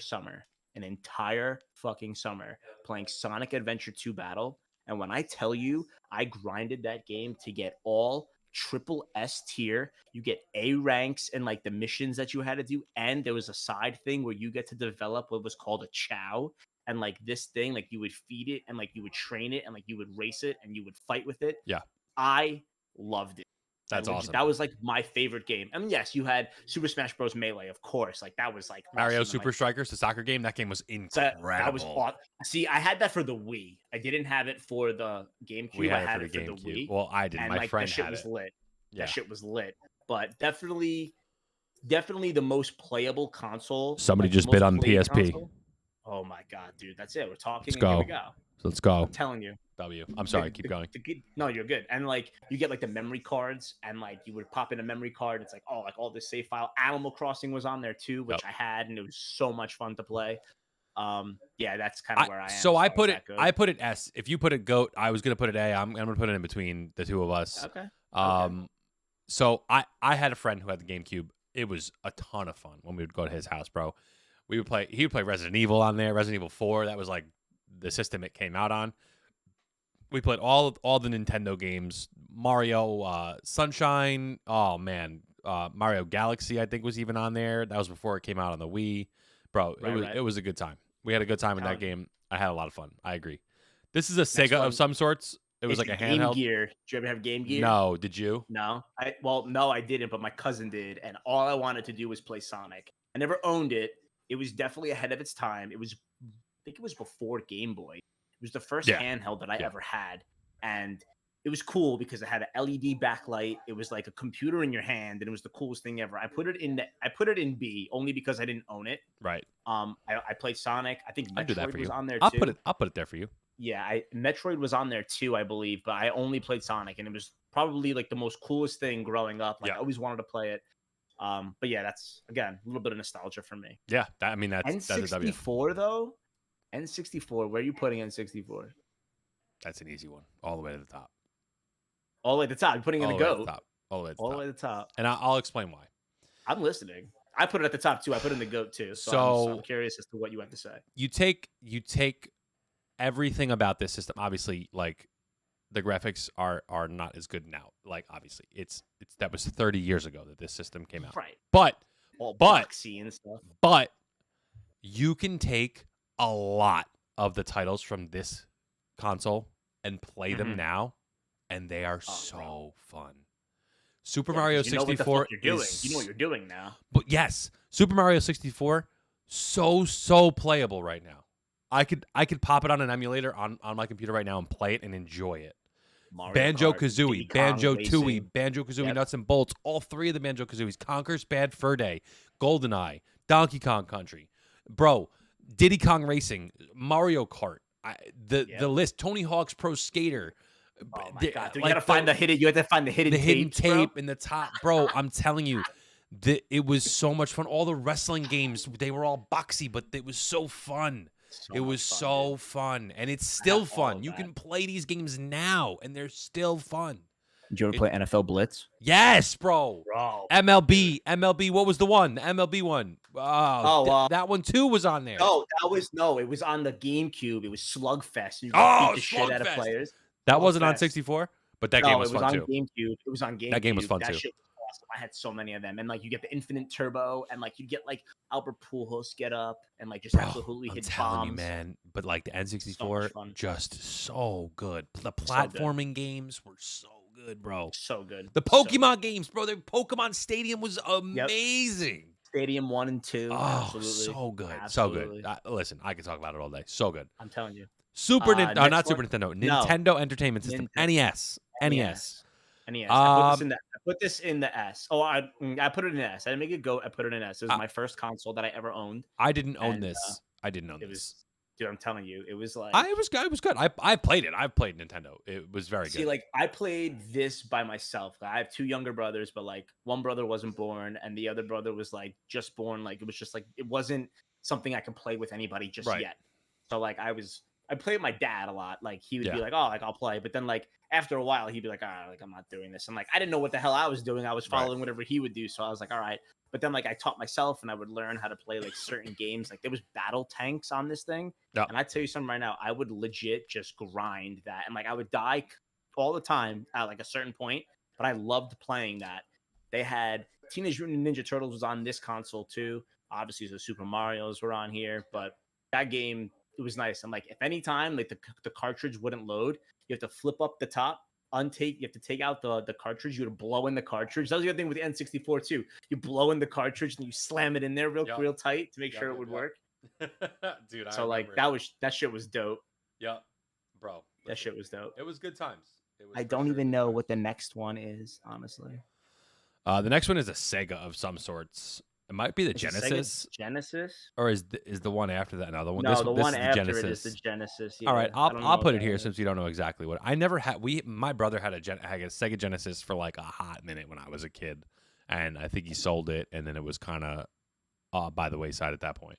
fucking summer playing Sonic Adventure 2 Battle, and when I tell you, I grinded that game to get all triple S tier. You get A ranks and like the missions that you had to do, and there was a side thing where you get to develop what was called a Chow. And like this thing, like you would feed it and like you would train it and like you would race it and you would fight with it. Yeah, I loved it. that's awesome. That was like my favorite game. I mean, yes, you had Super Smash Bros. Melee, of course. Like that was like Mario awesome. And, Super like Strikers, the soccer game. That game was that was incredible. awesome. See, I had that for the Wii. I didn't have it for the We GameCube. I had it had for it the for the GameCube. Wii, Well, I didn't. and My like that friend shit had was it. lit. That Yeah. shit was lit. But definitely the most playable console. Somebody Like the just bid most on played PSP. console. Oh my god, dude, that's it. We're Let's talking, and here we go. go. Let's go. I'm telling you. W. I'm sorry. Keep going. No, you're good. And like you get like the memory cards, and like you would pop in a memory card. It's like, oh, like all this save file. Animal Crossing was on there too, which Yep. I had, and it was so much fun to play. Yeah, that's kind of I where I am. so As I far as put it. that goes. I put it S. If you put it GOAT, I was gonna put it A. I'm gonna put it in between the two of us. Okay. So I had a friend who had the GameCube. It was a ton of fun when we would go to his house, bro. We would play. He would play Resident Evil on there. Resident Evil 4. That was like the system it came out on. We played all the Nintendo games. Mario, Sunshine. Oh man, Mario Galaxy I think was even on there. That was before it came out on the Wii. Bro, Right. it was a good time. We had a good time in that Telling you. game. I had a lot of fun. I agree. This is a Next Sega one of some sorts. It was is like a Game handheld. Gear. Did you ever have Game Gear? No, did you? No. No, I didn't, but my cousin did, and all I wanted to do was play Sonic. I never owned it. It was definitely ahead of its time. I think it was before Game Boy. It was the first Yeah. handheld that I Yeah. ever had, and it was cool because it had an LED backlight. It was like a computer in your hand, and it was the coolest thing ever. I put it in B only because I didn't own it. Right. I played Sonic. I think I'll do that Metroid for was you. on there I'll too. put it there for you. Yeah, Metroid was on there too, I believe, but I only played Sonic, and it was probably like the most coolest thing growing up. Like Yeah. I always wanted to play it. But yeah, that's again a little bit of nostalgia for me. Yeah. That's a W. N64 though, N64. Where are you putting N64? That's an easy one. All the way to the top. All the way at the top. You're putting in All the the way to the GOAT. top. All the way to the All the top. way to the top. And I'll explain why. I'm listening. I put it at the top too. I put in the GOAT too. So I'm curious as to what you have to say. You take everything about this system. Obviously, like the graphics are not as good now. Like obviously, it's that was 30 years ago that this system came out. Right. But All but boxy and stuff. but you can take a lot of the titles from this console and play them now, and they are so fun. Super Mario 64 you know what the fuck you're doing. is, You know what you're doing now. but yes, Super Mario 64 so playable right now. I could pop it on an emulator on my computer right now and play it and enjoy it. Mario Banjo Kart, Kazooie, Diddy Kong Banjo Racing. Tooie, Banjo Kazooie Yep. Nuts and Bolts, all three of the Banjo Kazooies, Conker's Bad Fur Day, GoldenEye, Donkey Kong Country, bro, Diddy Kong Racing, Mario Kart, the list, Tony Hawk's Pro Skater. Oh my god! Dude, like you gotta find the hidden. You have to find the hidden tapes, tape bro. in the top, bro. I'm telling you, it was so much fun. All the wrestling games, they were all boxy, but it was so fun. It was so fun, and it's still fun. You can play these games now, and they're still fun. Did you ever play NFL Blitz? Yes, bro. Bro. MLB. What was the one? The MLB one. That one too was on there. No, it was on the GameCube. It was Slugfest. You could beat the shit out of players. That wasn't on 64, but that game was fun too. GameCube. It was on GameCube. That game was fun that too. Shit was awesome. I had so many of them, and like you get the infinite turbo, and like you get like Albert Pujols get up, and like just absolutely hit bombs. You, man. But like the N64, just so good. The So platforming games were so good, bro. So good. The Pokemon games, bro. The Pokemon Stadium was amazing. Stadium 1 and 2. Oh, absolutely. so good. Absolutely. So good. Listen, I could talk about it all day. So good. I'm telling you. Super Nintendo. Nintendo Entertainment System. NES. NES. I put this in the S. Oh, I put it in the S. I didn't make it go. I put it in S. It was my first console that I ever owned. I didn't own this. I didn't own this. Dude, I'm telling you, it was like it was good. I played it. I've played Nintendo. It was very good. See, like I played this by myself. I have 2 younger brothers, but like one brother wasn't born, and the other brother was like just born. Like it was just like it wasn't something I could play with anybody just yet. So like I played with my dad a lot. Like he would be like, "Oh, like I'll play," but then like after a while, he'd be like, like I'm not doing this. And like I didn't know what the hell I was doing. I was following whatever he would do. So I was like, all right. But then like I taught myself, and I would learn how to play like certain games. Like there was battle tanks on this thing, and I tell you something right now, I would legit just grind that, and like I would die all the time at like a certain point. But I loved playing that. They had Teenage Mutant Ninja Turtles was on this console too. Obviously, the Super Mario's were on here, but that game, it was nice. And like if any time like the cartridge wouldn't load, you have to flip up the top. You have to take out the cartridge. You would blow in the cartridge. That was the other thing with the N64 too. You blow in the cartridge and you slam it in there real tight to make sure it would work. Dude, so like that shit was dope. Yeah, bro, listen, that shit was dope. It was good times. I don't even know what the next one is, honestly. The next one is a Sega of some sorts. It might be the Genesis. Genesis? Or is the one after that another one? No, the one after Genesis. it is the Genesis. Yeah. All right, I'll put it here since you don't know exactly what. I never had. My brother had a Sega Genesis for like a hot minute when I was a kid, and I think he sold it, and then it was kind of by the wayside at that point.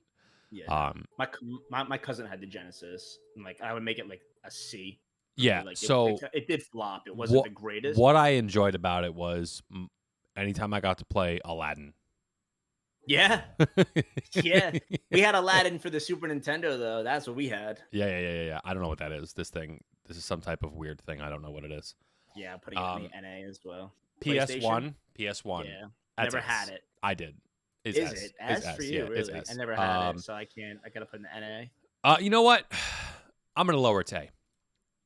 Yeah. My cousin had the Genesis, and like I would make it like a C. Yeah. Like, so it did flop. It wasn't the greatest. What I enjoyed about it was anytime I got to play Aladdin. Yeah. Yeah. We had Aladdin for the Super Nintendo, though. That's what we had. Yeah. I don't know what that is. This is some type of weird thing. I don't know what it is. Yeah, putting it in the NA as well. PS1. Yeah. Never had it. I did. Is it S for you? Yeah, really? I never had it, so I can't. I gotta put in the NA. You know what? I'm gonna lower Tay,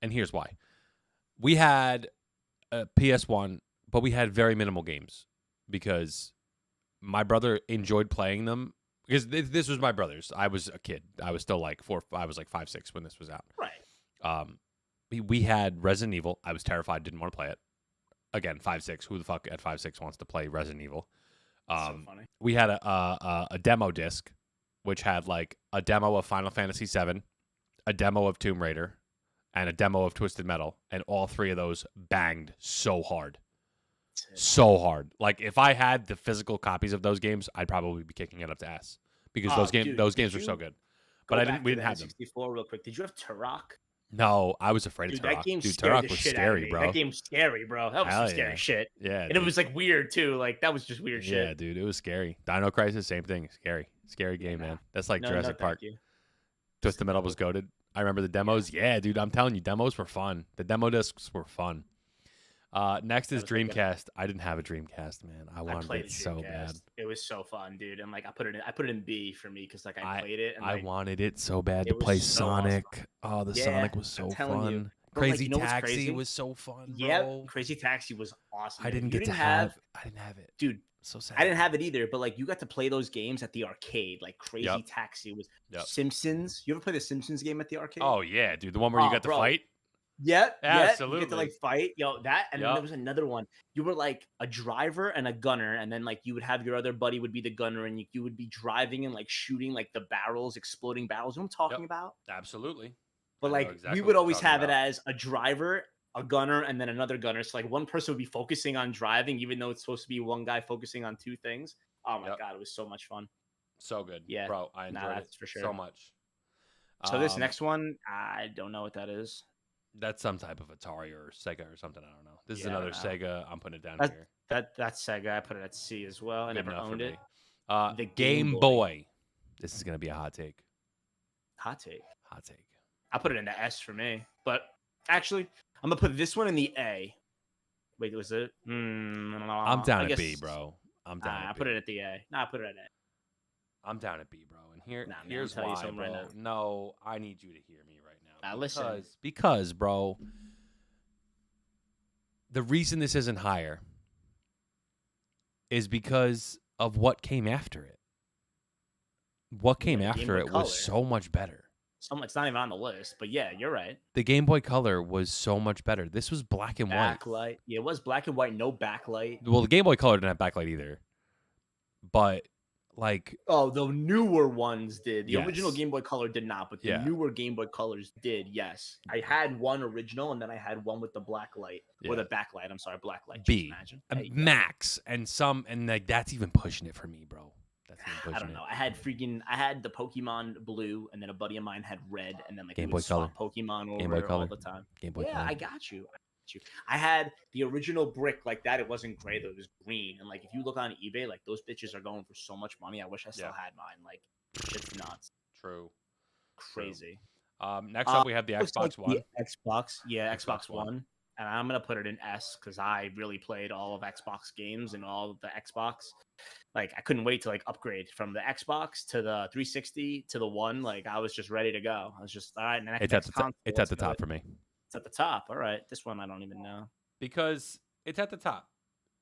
and here's why. We had a PS1, but we had very minimal games because my brother enjoyed playing them because this was my brother's. I was a kid. I was still like 4. I was like 5, 6 when this was out. Right. We had Resident Evil. I was terrified. Didn't want to play it. Again, 5, 6. Who the fuck at 5, 6 wants to play Resident Evil? So funny. We had a demo disc, which had like a demo of Final Fantasy VII, a demo of Tomb Raider, and a demo of Twisted Metal, and all 3 of those banged so hard. So hard. Like if I had the physical copies of those games, I'd probably be kicking it up to S because those games were so good. But we didn't have them. 64 real quick. Did you have Turok? No, I was afraid of Turok. That game Turok was scary, bro. That game's scary, bro. That was some scary shit. Yeah, and it was like weird too. Like that was just weird shit. Yeah, dude, it was scary. Dino Crisis, same thing. Scary game, man. That's like Jurassic Park. Twisted Metal was goated. I remember the demos. Yeah, dude, I'm telling you, demos were fun. The demo discs were fun. Next That is was like Dreamcast. I didn't have a Dreamcast, man. I I wanted played it a so bad. Dreamcast. It was so fun, dude. And like I put it in B for me because like I I played it and I like wanted it so bad to it was play so awesome. Sonic. Oh, the Yeah, Sonic was I'm so telling you. fun. But like, Crazy you know what's Taxi crazy? was so fun, Yep, bro. Crazy Taxi was awesome. I Dude. If didn't you get to didn't have, have. I didn't have it. dude, So I sad. didn't have it either. But like, you got to play those games at the arcade. Like Yep. Crazy Taxi was Yep. Simpsons. You ever play the Simpsons game at the arcade? Oh yeah, dude. The one where you Oh, got to bro. fight. Yep. You get to like Absolutely. fight, that, and then there Yep. was another one. You were like a driver and a gunner, and then like you would have your other buddy would be the gunner, and you would be driving and like shooting like the barrels, exploding barrels. You know what I'm Yep. talking about? Absolutely. But I know like we exactly would what you're always talking have it about. as a driver, a gunner, and then another gunner. So like one person would be focusing on driving, even though it's supposed to be one guy focusing on two things. Oh my Yep. god, it was so much fun. So good, Yeah, bro. I nah, enjoyed it that's for so sure. much. So this next one, I don't know what that is. That's some type of Atari or Sega or something. I don't know. This is Yeah, I another don't know. Sega. I'm putting it down That here. that's Sega. I put it at C as well. I Good never enough for owned it. me. The Game Game Boy. Boy. This is gonna be a hot take. Hot take. Hot take. I put it in the S for me. But actually, I'm gonna put this one in the A. Wait, was it? I'm down I at guess B, bro. I'm down I at B. put it at the A. No, I put it at A. I'm down at B, bro. And Nah, man, I'm here's telling you why, something right bro. now. No, I need you to hear me right now. Listen. Because, bro, the reason this isn't higher is because of what came after it. What came The Game after Boy it Color. was so much better. It's not even on the list, but yeah, you're right. The Game Boy Color was so much better. This was black and white. Backlight. Yeah, it was black and white, no backlight. Well, the Game Boy Color didn't have backlight either. But, like... Oh, the newer ones did. The original Yes. Game Boy Color did not, but the Yeah. newer Game Boy Colors did, yes. I had one original, and then I had one with the black light. Or Yeah. the backlight. I'm sorry, black light. B. Just imagine. There you go. Max. And like, that's even pushing it for me, bro. That's even pushing I don't know. I had the Pokemon Blue, and then a buddy of mine had Red, and then like Game we Boy would swap Color. Pokemon Game Boy over Color. all the time. Game Boy Yeah, Color. I got you. I had the original brick like that. It wasn't gray though; it was green. And like if you look on eBay, like those bitches are going for so much money. I wish I still had mine. Like it's nuts. True. Crazy. Next up, we have the Looks like Xbox One. The Xbox, yeah, Xbox Xbox One. One. And I'm gonna put it in S because I really played all of Xbox games and all of the Xbox. Like I couldn't wait to like upgrade from the Xbox to the 360 to the One. Like I was just ready to go. I was just all right. It's at the top. It's at the top for me. It's at the top. All right. This one I don't even know. Because it's at the top.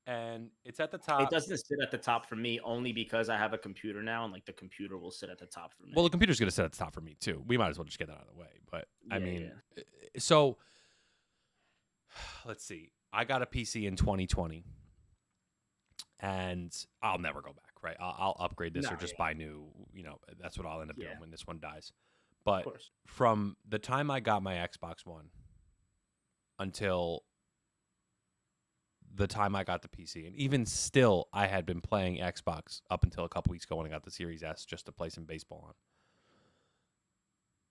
And it's at the top. It doesn't sit at the top for me only because I have a computer now, and like the computer will sit at the top for me. Well, the computer's gonna sit at the top for me too. We might as well just get that out of the way. But I mean, yeah. So let's see. I got a PC in 2020, and I'll never go back. Right? I'll upgrade this or just buy new. You know, that's what I'll end up doing when this one dies. But from the time I got my Xbox One until the time I got the PC, and even still, I had been playing Xbox up until a couple weeks ago when I got the Series S just to play some baseball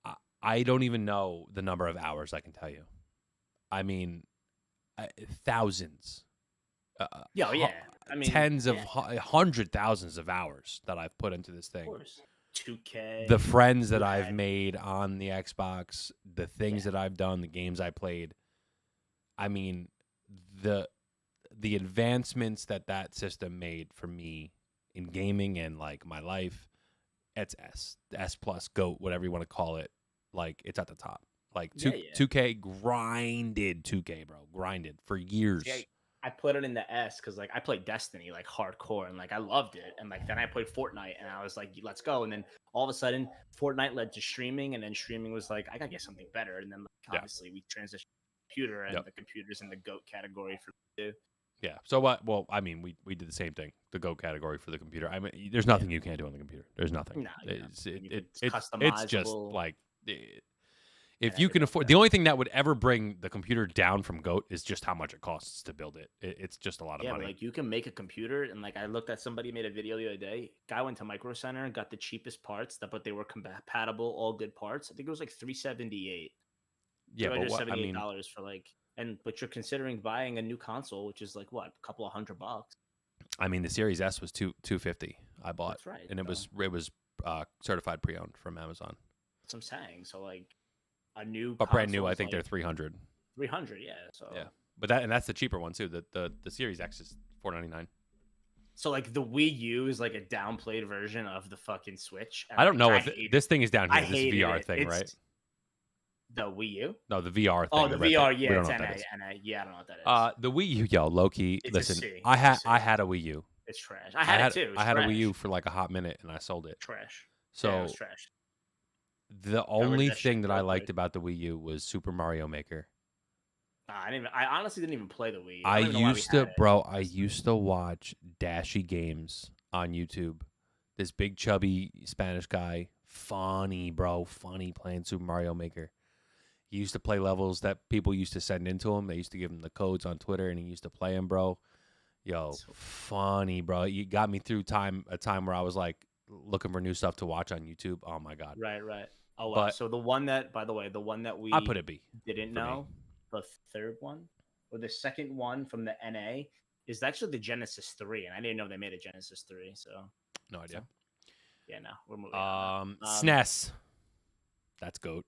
on. I don't even know the number of hours I can tell you. I mean, thousands. Yeah. I mean, tens of 100,000s of hours that I've put into this thing. Of course. 2K. The friends that I've made on the Xbox, the things that I've done, the games I played. I mean, the advancements that system made for me in gaming and like my life, it's S plus GOAT, whatever you want to call it. Like it's at the top. Like 2K grinded 2K, bro, grinded for years. Yeah, I put it in the S because like I played Destiny like hardcore and like I loved it, and like then I played Fortnite and I was like, let's go. And then all of a sudden Fortnite led to streaming, and then streaming was like, I gotta get something better. And then like, obviously we transitioned to the computer, and the computer's in the GOAT category for me too. Yeah. So what? Well, I mean, we did the same thing. The GOAT category for the computer. I mean, there's nothing you can't do on the computer. There's nothing. No, it's customizable. It's just like if you can afford. The only thing that would ever bring the computer down from GOAT is just how much it costs to build it. It's just a lot of money. Like you can make a computer, and like I looked at somebody made a video the other day. Guy went to Micro Center and got the cheapest parts, but they were compatible, all good parts. I think it was like $378. Yeah, but what, I mean, for like. But you're considering buying a new console, which is like what, a couple of $100. I mean, the Series S was $250. I bought. That's right, and it was certified pre-owned from Amazon. That's what I'm saying. So like, A new But brand new, console I is think they're like 300. 300. Yeah. So Yeah, but that's the cheaper one too. The Series X is 499. so like the Wii U is like a downplayed version of the fucking Switch, and I don't like know I if hate it. this thing is down I here. This hated VR it. thing, right? It's the Wii U. No, the VR Oh, thing. the The red thing. VR. We Yeah, don't it's know what that NA. is. NA. Yeah, I don't know what that is. The Wii U, yo, low key. It's a Listen, C. I It's a had C. I had a Wii U. It's trash. I had it too. It's I had a Wii U trash. for like a hot minute, and I sold it. Trash. Yeah, it was So trash. the Got rid of only that shit thing that I real liked quick. about the Wii U was Super Mario Maker. Nah, I didn't. I honestly didn't even play the Wii. I I don't even know why we used had to, it. bro. I used to watch Dashy Games on YouTube. This big chubby Spanish guy, funny, bro, funny playing Super Mario Maker. He used to play levels that people used to send into him. They used to give him the codes on Twitter, and he used to play them, bro. Yo, So- funny, bro. You got me through a time where I was like looking for new stuff to watch on YouTube. Oh my god. Right, right. Oh wow. But So the one that, by the way, the one that we I put it B. didn't for me. know, the third one or the second one from the NA is actually the Genesis 3, and I didn't know they made a Genesis 3. So No idea. yeah, no, we're moving on. SNES. That's GOAT.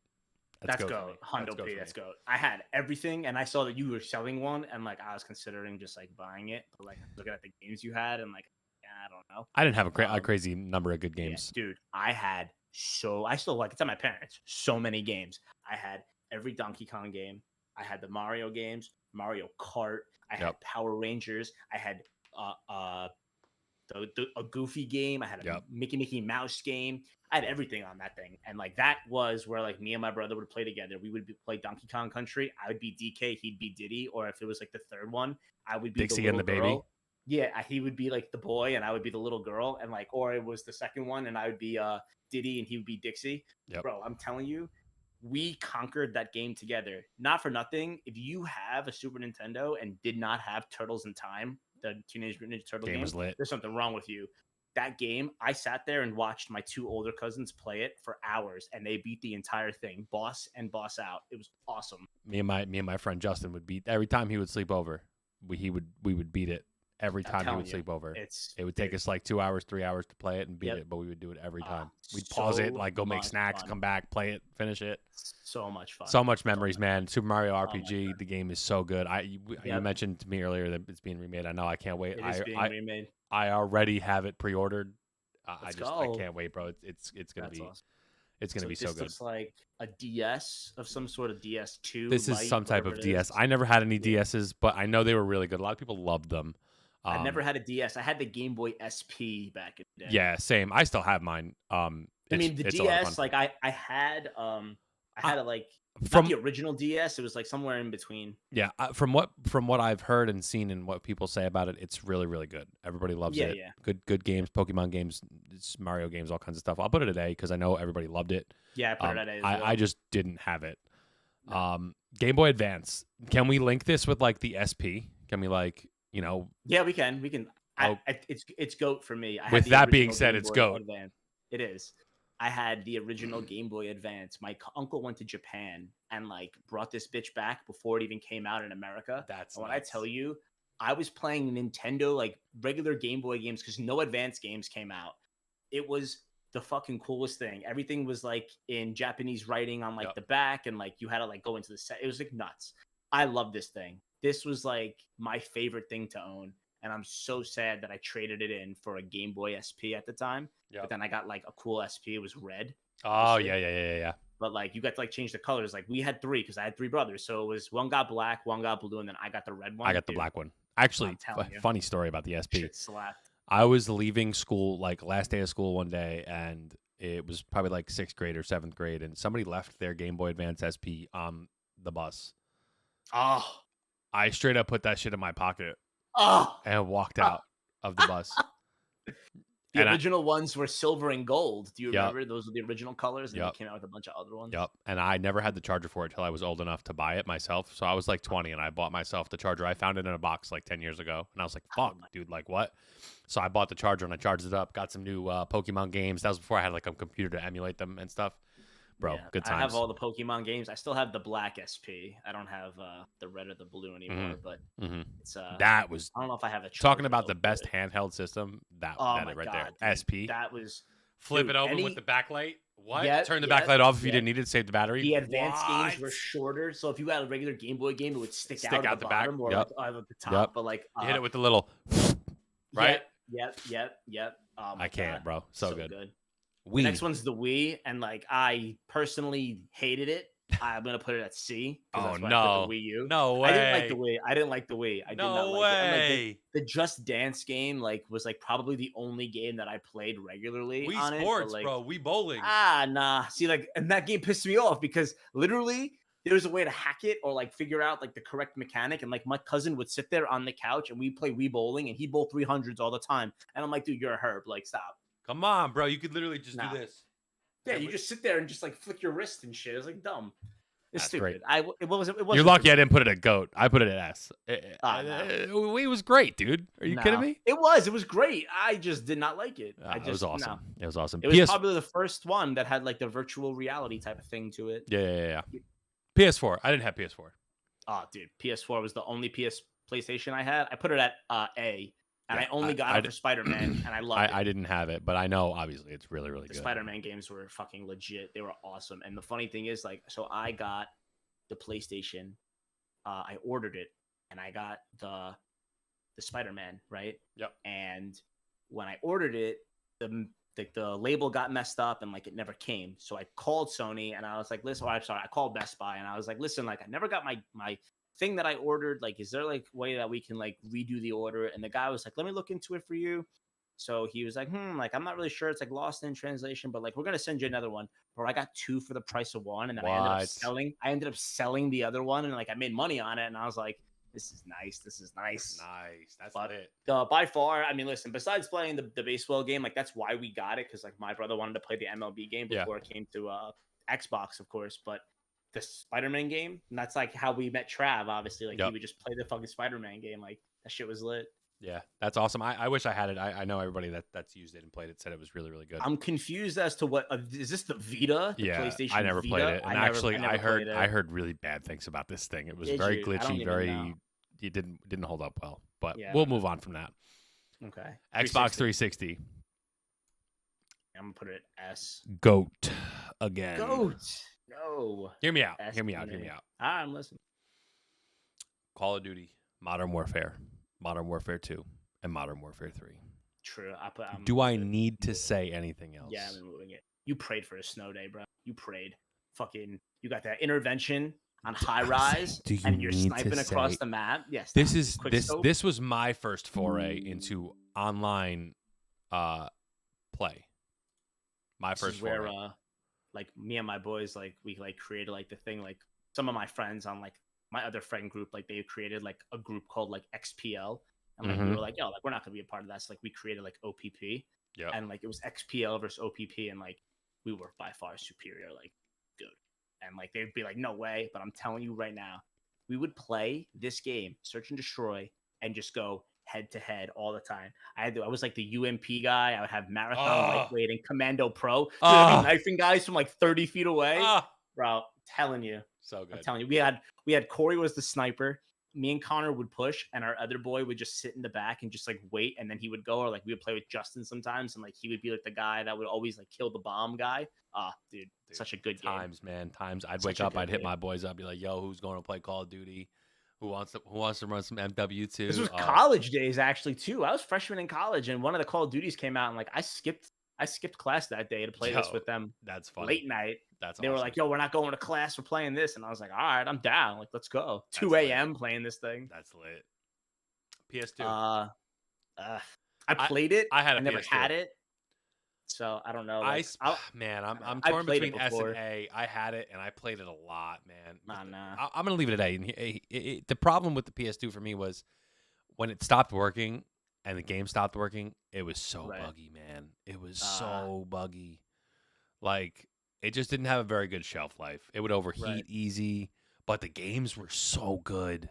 That's GOAT for goat. me. Hundo That's GOAT P. for That's me. goat. I had everything, and I saw that you were selling one, and like I was considering just like buying it, but like looking at the games you had, and like yeah, I don't know. I didn't have a crazy number of good Yeah, games. dude, I still like it's at my parents. So many games. I had every Donkey Kong game. I had the Mario games, Mario Kart. I had Yep. Power Rangers. I had a Goofy game. I had a Yep. Mickey Mouse game. I had everything on that thing, and like that was where like me and my brother would play together. We would play Donkey Kong Country. I would be DK, he'd be Diddy, or if it was like the third one, I would be Dixie the and little the girl. baby. Yeah, he would be like the boy, and I would be the little girl, and like, or it was the second one, and I would be Diddy, and he would be Dixie. Yep. Bro, I'm telling you, we conquered that game together. Not for nothing. If you have a Super Nintendo and did not have Turtles in Time, the Teenage Mutant Ninja Turtle Game game, was lit. there's something wrong with you. That game, I sat there and watched my two older cousins play it for hours, and they beat the entire thing, boss and boss out. It was awesome. Me and my friend Justin would beat every time he would sleep over. We would beat it every I'm time he telling would you, sleep over. It's It would take us like 2 hours, 3 hours to play it and beat Yep. it, but we would do it every Ah, time. We'd pause it, so like go make much snacks, fun. come back, play it, finish it. so much fun. So much memories, much man. Super Mario my RPG, God. the game is so good. You Yep. mentioned to me earlier that it's being remade. I know, I can't wait. It is being remade. I already have it pre-ordered. I go. can't wait, bro. It's gonna That's be awesome. it's gonna be so This good. looks like a DS of some sort of DS2. This is Lite, some type whatever of it DS. is. I never had any Yeah. DSs, but I know they were really good. A lot of people loved them. I never had a DS. I had the Game Boy SP back in the day. Yeah, same. I still have mine. I mean the it's a lot of DS, fun. like I had a like From not the original DS. It was like somewhere in between. yeah, from what I've heard and seen and what people say about it, it's really really good. Everybody loves Yeah, it. yeah. Good games, Pokemon games, Mario games, all kinds of stuff. I'll put it today because I know everybody loved it. Yeah, I put it at A as well. I just didn't have it. No. Game Boy Advance. Can we link this with like the SP? Can we like Yeah, we can. Oh. It's GOAT for me. I had With the that being original said, Game it's Boy GOAT. Advance. It is. I had the original Game Boy Advance. My uncle went to Japan and like brought this bitch back before it even came out in America. That's And when I nuts. tell you, I was playing Nintendo like regular Game Boy games because no advanced games came out. It was the fucking coolest thing. Everything was like in Japanese writing on like Yep. the back, and like you had to like go into the set. It was like nuts. I love this thing. This was like my favorite thing to own. And I'm so sad that I traded it in for a Game Boy SP at the time. Yep. But then I got like a cool SP. It was red. Oh obviously. yeah. But like you got to like change the colors. Like we had three because I had three brothers. So it was one got black, one got blue, and then I got the red one. I got the Dude, black one. Actually, I'm telling you. funny story about the SP. Shit slapped. I was leaving school, like last day of school one day, and it was probably like 6th grade or 7th grade, and somebody left their Game Boy Advance SP on the bus. Oh. I straight up put that shit in my pocket Oh. and walked out of the bus. The And original ones were silver and gold. Do you Yep. remember? Those were the original colors, and Yep. they came out with a bunch of other ones. Yep. And I never had the charger for it till I was old enough to buy it myself. So I was like 20 and I bought myself the charger. I found it in a box like 10 years ago. And I was like, Oh fuck, my- dude, like what? So I bought the charger and I charged it up, got some new Pokemon games. That was before I had like a computer to emulate them and stuff. Bro, Yeah, good I have times. all the Pokemon games. I still have the black SP. I don't have the red or the blue anymore, but Mhm. it's That was I don't know if I have a talking charger, about though, the best but- handheld system. That Oh that my it right god, there. dude, SP. That was Flip Dude, it open with the backlight. What? Yep, Turn the yep, backlight off if you yep. didn't need it. Save the battery. The advanced games What? were shorter, so if you got a regular Game Boy game, it would stick Stick out at out the the back. bottom or Yep. like at the Yep. top. But like, You hit it with the little. Right. Yep. Oh my I can't, God. bro. So good. The next one's the Wii, and like I personally hated it. I'm gonna put it at C because Oh that's why I no. put the Wii U. No I didn't like the way. Wii. I didn't like the Wii. I did not No like it. And like way. the Just Dance game, like was like probably the only game that I played regularly Wii on it. Sports, But, like, bro. Wii Bowling. nah. See, like, and that game pissed me off because literally there's a way to hack it or like figure out like the correct mechanic. And like my cousin would sit there on the couch and we play Wii Bowling and he bowled 300s all the time. And I'm like, dude, you're a herb. Like, stop. Come on, bro. You could literally just do this. Yeah, you just sit there and just like flick your wrist and shit. It's like dumb. It's That's stupid. great. It wasn't. You're lucky I didn't put it at GOAT. I put it at S. No. Wii was great, dude. Are you kidding me? It was great. I just did not like it. It was awesome. No. It was awesome. It was probably the first one that had like the virtual reality type of thing to it. Yeah. PS4. I didn't have PS4. Oh, dude, PS4 was the only PlayStation I had. I put it at A. And I only got it for Spider-Man, and I loved it. I didn't have it, but I know obviously it's really, really good. The Spider-Man games were fucking legit. They were awesome. And the funny thing is, like, so I got the PlayStation. I ordered it, and I got the Spider-Man, right? Yep. And when I ordered it, the label got messed up, and like it never came. So I called Sony, and I was like, listen, I called Best Buy, and I was like, listen, like I never got my thing that I ordered. Like, is there like a way that we can like redo the order? And the guy was like, let me look into it for you. So he was like, like I'm not really sure. It's like lost in translation, but like we're gonna send you another one. Bro, I got two for the price of one, and then I ended up selling the other one, and like I made money on it. And I was like, this is nice. That's it. By far, I mean, listen, besides playing the baseball game, like that's why we got it, because like my brother wanted to play the MLB game before it came to Xbox, of course. But the Spider-Man game, and that's like how we met Trav, obviously. Like he would just play the fucking Spider-Man game. Like that shit was lit. Yeah, that's awesome. I wish I had it. I know everybody that's used it and played it said it was really, really good. I'm confused as to what is this the Vita? The PlayStation I never Vita? played it. And I heard heard really bad things about this thing. It was very glitchy, it didn't hold up well. But we'll move on from that. Okay. Xbox 360. I'm gonna put it S. GOAT again. GOAT. No. Hear me out. Hear me out. I'm listening. Call of Duty, Modern Warfare, Modern Warfare 2, and Modern Warfare 3. True. Do I need to say anything else? Yeah, I'm moving it. You prayed for a snow day, bro. You prayed. Fucking, you got that intervention on high rise, and you're sniping across the map. Yes. This was my first foray into online play. My first foray. Where like me and my boys, like we like created like the thing, like some of my friends on like my other friend group, like they created like a group called like XPL, and like we were like, yo, like we're not gonna be a part of that. So like we created like OPP, and like it was XPL versus OPP, and like we were by far superior, like dude, and like they'd be like, no way, but I'm telling you right now, we would play this game, Search and Destroy, and just go head to head all the time. I was like the UMP guy. I would have Marathon, Lightweight, and Commando Pro. Dude, I'd be knifing guys from like 30 feet away. Bro, I'm telling you. So good. I'm telling you. We had Corey was the sniper. Me and Connor would push, and our other boy would just sit in the back and just like wait, and then he would go, or like we would play with Justin sometimes, and like he would be like the guy that would always like kill the bomb guy. Dude, such a good game. Times. I'd wake up, I'd hit my boys up, be like, yo, who's going to play Call of Duty? Who wants to run some MW2? This was college days actually too. I was freshman in college, and one of the Call of Duties came out, and like I skipped class that day to play this with them. That's funny. Late night. They were like, yo, we're not going to class. We're playing this. And I was like, all right, I'm down. Like, let's go. 2 a.m. playing this thing. That's lit. PS2. I played it. I never had it. So I don't know. Like, I'm torn between S and A. I had it and I played it a lot, man. I'm gonna leave it at A. The problem with the PS2 for me was when it stopped working and the game stopped working. It was so buggy, man. It was so buggy. Like it just didn't have a very good shelf life. It would overheat easy, but the games were so good.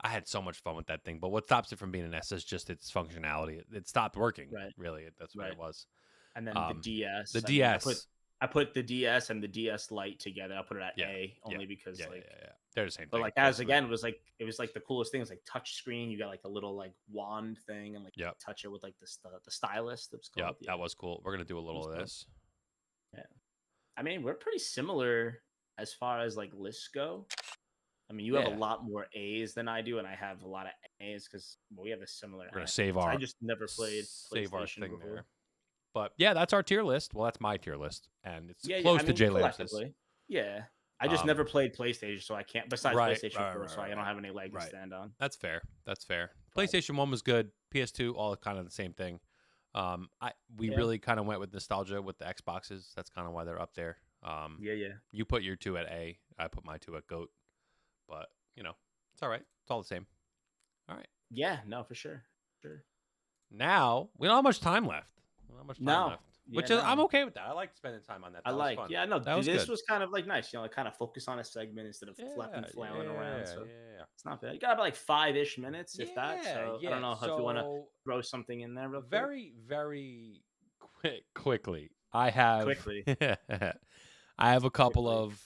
I had so much fun with that thing. But what stops it from being an S is just its functionality. It stopped working. Really, that's what it was. And then the DS. The DS. I put the DS and the DS Lite together. I'll put it at A only because They're the same But thing. like as again it was like the coolest thing. It's like touch screen. You got like a little like wand thing, and like you touch it with like the stylus. That's called. Yep, that was cool. We're gonna do a little of this. Yeah, I mean we're pretty similar as far as like lists go. I mean, you have a lot more A's than I do, and I have a lot of A's because we have a similar. We're gonna save our. I just never played save our thing before. there. But yeah, that's our tier list. Well, that's my tier list, and it's close I to mean, Jay Lamb's. Yeah, I just never played PlayStation, so I can't. Besides PlayStation 4, so I don't have any leg to stand on. That's fair. That's fair. PlayStation 1 was good. PS2, all kind of the same thing. We really kind of went with nostalgia with the Xboxes. That's kind of why they're up there. Yeah. You put your 2 at A. I put my 2 at GOAT. But it's all right. It's all the same. All right. Yeah. No, for sure. Sure. Now we don't have much time left. Left. Which is I'm okay with that. I like spending time on that. That was fun. Yeah, no, this good. was kind of like nice. Like kind of focus on a segment instead of flailing around. So it's not bad. You got about like 5-ish minutes, if that. So I don't know if you want to throw something in there real quick. Very, very quickly. I have I have a couple of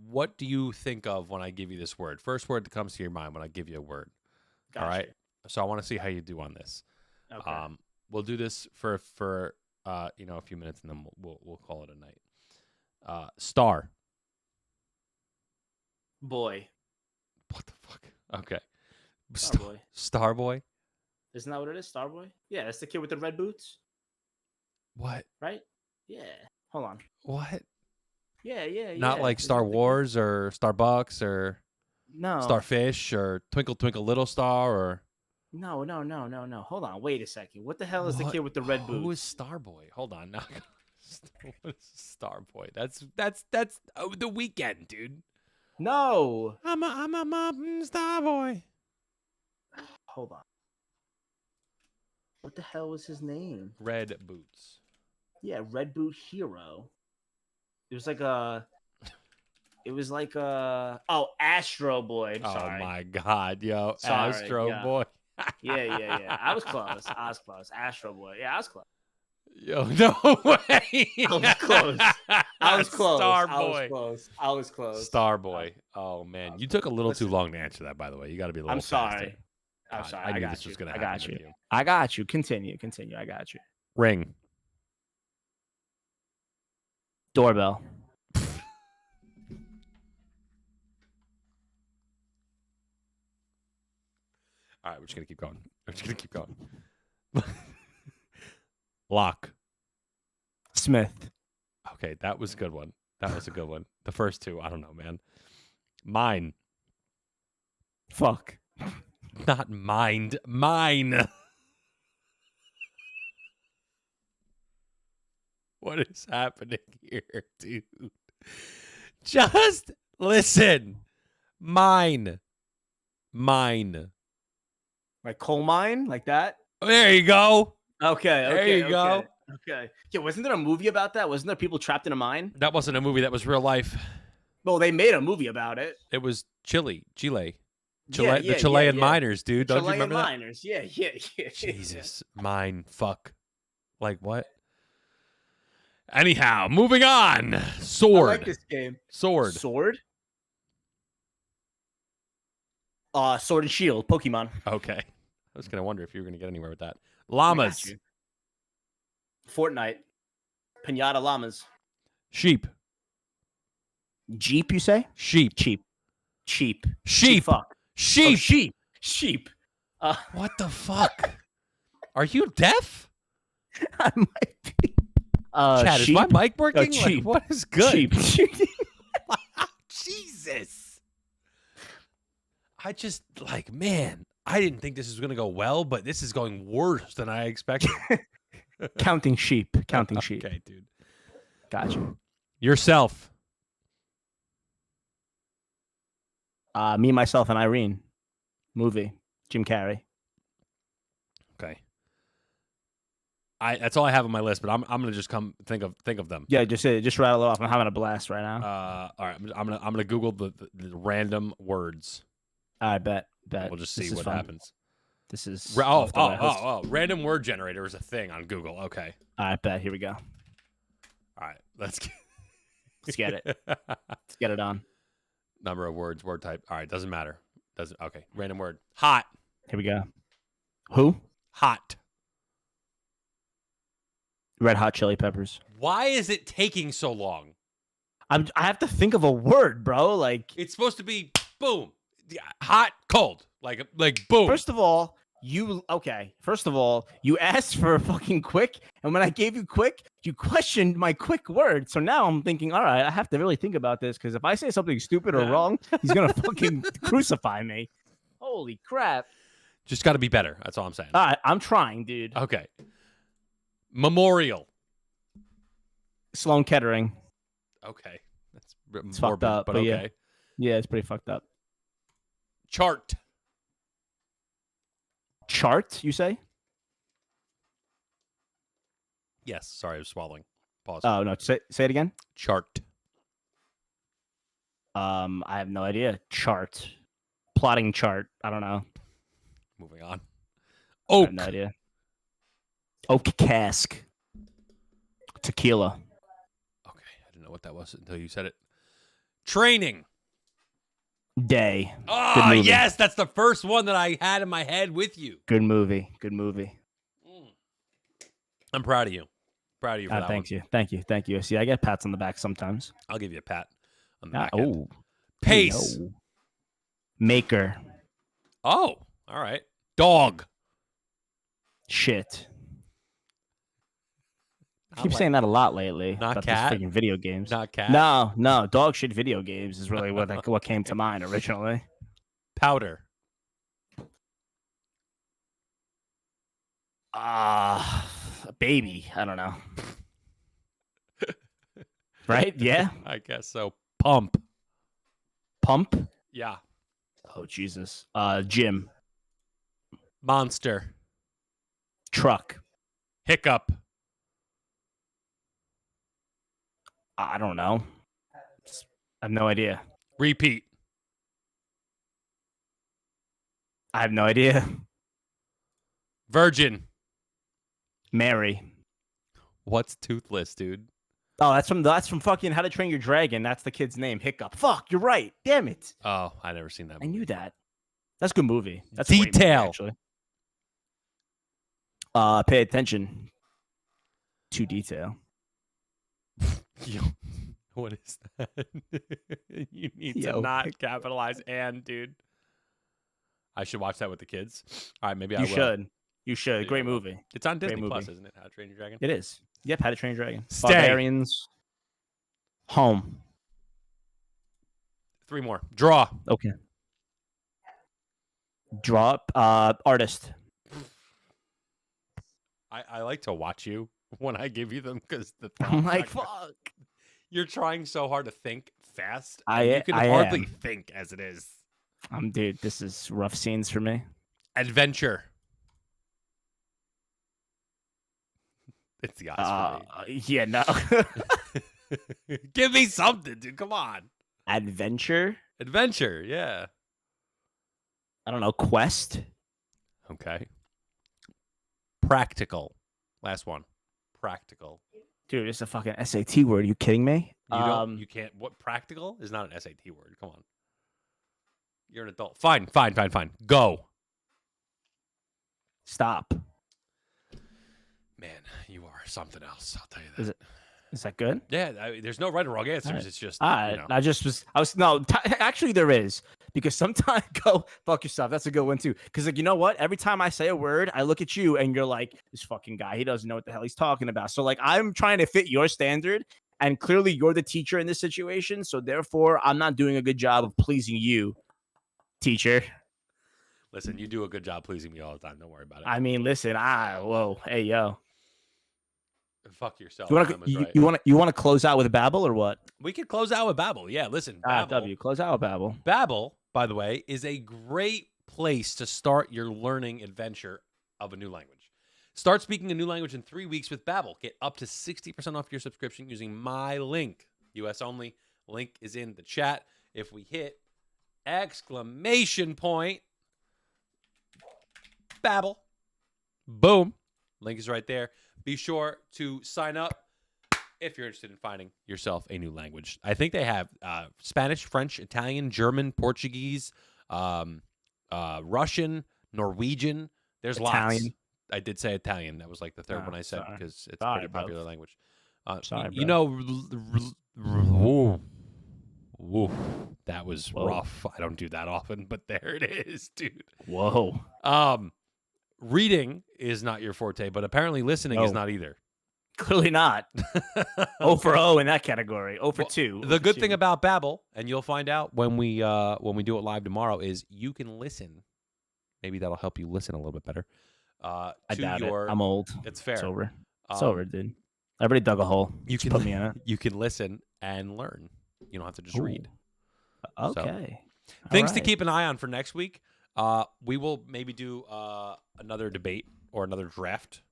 what do you think of when I give you this word? First word that comes to your mind when I give you a word. Gotcha. All right. So I want to see how you do on this. Okay. We'll do this for a few minutes, and then we'll call it a night. Star. Boy. What the fuck? Okay. Starboy. Starboy. Isn't that what it is? Starboy? Yeah, that's the kid with the red boots. What? Right? Yeah. Hold on. What? Yeah. Not like Star Wars or Starbucks or Starfish or Twinkle Twinkle Little Star or. No. Hold on. Wait a second. What the hell is the kid with the red boots? Who is Starboy? Hold on. Now. What is Starboy? That's the Weekend, dude. No. I'm a Starboy. Hold on. What the hell was his name? Red Boots. Yeah, Red Boot Hero. It was like a. Astro Boy. I'm sorry. Oh my God, yo, sorry, Astro Boy. Yeah. I was close. Astro Boy. Yeah, I was close. Yo, no way. I was close. Starboy. I was close. Starboy. Oh man, you took a little too long to answer that. By the way, you got to be a little. I'm sorry. Faster. I'm sorry. I knew this was gonna happen with you. I got you. Continue. I got you. Ring. Doorbell. All right, we're just gonna keep going. Lock. Smith. Okay, that was a good one. The first two, I don't know, man. Mine. Fuck. Not mind. Mine. What is happening here, dude? Just listen. Mine. Like coal mine? Like that? There you go. Okay. There you go. Okay. Yeah, wasn't there a movie about that? Wasn't there people trapped in a mine? That wasn't a movie. That was real life. Well, they made a movie about it. It was Chile. The Chilean miners, dude. Don't you remember miners. that? Yeah. Jesus. Mine. Fuck. Like what? Anyhow, moving on. Sword. I like this game. Sword. Sword and Shield. Pokemon. Okay. I was gonna wonder if you were gonna get anywhere with that. Llamas. Fortnite. Pinata llamas. Sheep. Jeep, you say? Sheep. Fuck. Sheep. Oh, sheep. What the fuck? Are you deaf? I might be. Chad, sheep? is my mic working? Like, what is good? Sheep. Jesus. I just man, I didn't think this was gonna go well, but this is going worse than I expected. Counting sheep. Okay, dude. Gotcha. Yourself. Me, myself, and Irene. Movie. Jim Carrey. Okay. That's all I have on my list, but I'm gonna just think of them. Yeah, just rattle it off. I'm having a blast right now. All right, I'm gonna Google the random words. I bet. We'll just see what happens. This is random word generator is a thing on Google. Okay. I bet. Here we go. All right, let's get it. Let's get it on. Number of words, word type. All right, doesn't matter. Doesn't. Okay, random word. Hot. Here we go. Who? Hot. Red Hot Chili Peppers. Why is it taking so long? I have to think of a word, bro. Like, It's supposed to be boom, yeah, hot, cold, like boom. first of all, you asked for a fucking quick, and when I gave you quick, you questioned my quick word. So now I'm thinking, all right, I have to really think about this because if I say something stupid or wrong, he's gonna fucking crucify me. Holy crap! Just got to be better. That's all I'm saying. All right, I'm trying, dude. Okay. Memorial. Sloan Kettering. Okay, that's It's morbid, fucked up, but but okay. Yeah, it's pretty fucked up. Chart. Chart, you say? Yes. Sorry, I was swallowing. Pause. Oh no, say it again. Chart. I have no idea. Chart. Plotting chart. I don't know. Moving on. I Oak. have no idea. Oak cask. Tequila. Okay, I didn't know what that was until you said it. Training. Day. Oh, movie. yes, that's the first one that I had in my head with you. Good movie. Good movie. I'm proud of you. Proud of you for that Thank one. you. Thank you. Thank you. See, I get pats on the back sometimes. I'll give you a pat on the back end. Oh. Pace. No. Maker. Oh, all right. Dog. Shit. I Keep like- saying that a lot lately. Not about cat? These freaking video games. Not cat. No. Dog shit video games is really what came to mind originally. Powder. A baby. I don't know. Right? Yeah. I guess so. Pump. Pump. Yeah. Oh Jesus. Gym. Monster. Truck. Hiccup. I don't know. I have no idea. Repeat. I have no idea. Virgin. Mary. What's toothless, dude? Oh, that's from fucking How to Train Your Dragon. That's the kid's name. Hiccup. Fuck, you're right. Damn it. Oh, I never seen that I movie. knew that. That's a good movie. That's a great movie, Detail. actually. Pay attention to detail. What is that? You need Yo. to not capitalize and, dude. I should watch that with the kids. All right, maybe I You will. should. You should. Maybe I Great will. movie. It's on Great Disney Plus, movie. isn't it? How to Train Your Dragon? It is. Yep. How to Train Your Dragon. Stay. Barbarians. Home. 3 more. Draw. Okay. Drop. Artist. I like to watch you when I give you them because I'm like, fuck. you're trying so hard to think fast. I and you can I hardly am. think as it is. Dude, this is rough scenes for me. Adventure. It's the eyes for Yeah, no. me. Give me something, dude. Come on. Adventure. Adventure, yeah. I don't know. Quest. Okay. Practical. Last one. Practical. Dude, it's a fucking SAT word. Are you kidding me? You can't. What practical is not an SAT word. Come on. You're an adult. Fine. Go. Stop. Man, you are something else. I'll tell you that. Is that good? Yeah, there's no right or wrong answers. Alright. It's just, Actually there is, because sometimes go fuck yourself. That's a good one too. Because like, you know what? Every time I say a word, I look at you and you're like, this fucking guy, he doesn't know what the hell he's talking about. So like, I'm trying to fit your standard, and clearly you're the teacher in this situation. So therefore, I'm not doing a good job of pleasing you, teacher. Listen, you do a good job pleasing me all the time. Don't worry about it. I mean, listen, hey yo. Fuck yourself. You Emma's right. want to close out with Babbel or what? We could close out with Babbel. Yeah, listen. Babbel, Close out with Babbel. Babbel, by the way, is a great place to start your learning adventure of a new language. Start speaking a new language in 3 weeks with Babbel. Get up to 60% off your subscription using my link. US only. Link is in the chat. If we hit exclamation point Babbel, boom. Link is right there. Be sure to sign up. if you're interested in finding yourself a new language. I think they have Spanish, French, Italian, German, Portuguese, Russian, Norwegian. There's lots. Italian. I did say Italian. That was like the third Oh, one I said sorry. because it's a Sorry, pretty bro. popular language. Sorry, You bro. know, woof, that was Whoa. rough. I don't do that often, but there it is, dude. Whoa. Reading is not your forte, but apparently listening is No. not either. Clearly not. 0 for 0 in that category. 0 for 2. The good thing about Babbel, and you'll find out when we do it live tomorrow, is you can listen. Maybe that'll help you listen a little bit better. I doubt it. I'm old. It's fair. It's over. It's over, dude. Everybody dug a hole. You Just can put me in it. You can listen and learn. You don't have to just read. Okay. Things to keep an eye on for next week. We will maybe do another debate or another draft.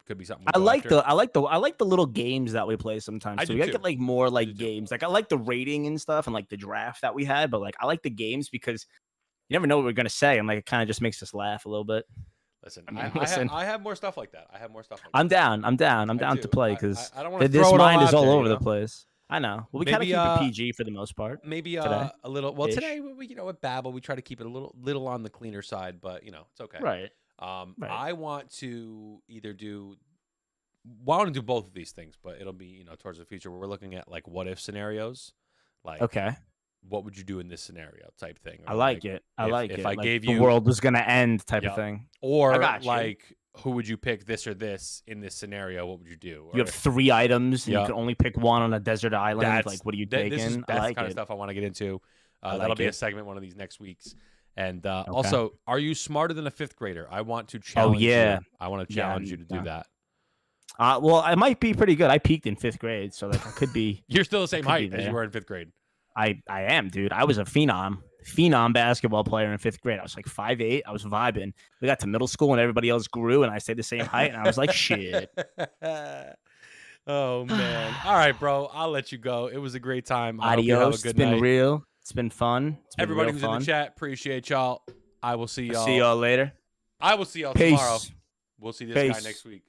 Could be something. I like the little games that we play sometimes. So we gotta get like more like games. Like I like the rating and stuff and like the draft that we had, but like I like the games because you never know what we're gonna say, and like it kind of just makes us laugh a little bit. Listen, listen. I have more stuff like that. I have more stuff like I'm that. down. I'm down to play because I don't want to this throw it mind all is out all there, over you the know? place. I know. Well, we kind of keep it PG for the most part. Maybe today, a little. Well, today we with Babbel we try to keep it a little on the cleaner side, but it's okay. Right. Right. I want to either do. Well, I want to do both of these things, but it'll be towards the future where we're looking at like what if scenarios, like what would you do in this scenario type thing. I like it. If I gave you the world was gonna end type of thing, or like who would you pick this or this in this scenario? What would you do? Or you have 3 items and you can only pick one on a desert island. Like, what are you taking? That's the kind of stuff I want to get into. That'll be a segment one of these next weeks. And also, are you smarter than a 5th grader? I want to challenge you. I want to challenge you to do that. Well, I might be pretty good. I peaked in 5th grade, so like I could be. You're still the same height as you were in 5th grade. I am, dude. I was a phenom basketball player in 5th grade. I was like 5'8". I was vibing. We got to middle school and everybody else grew, and I stayed the same height, and I was like, shit. Oh man! All right, bro. I'll let you go. It was a great time. Adios. It's been real. It's been fun. Everybody who's in the chat, appreciate y'all. I will see y'all. See y'all later. I will see y'all Peace. tomorrow. We'll see this guy next week.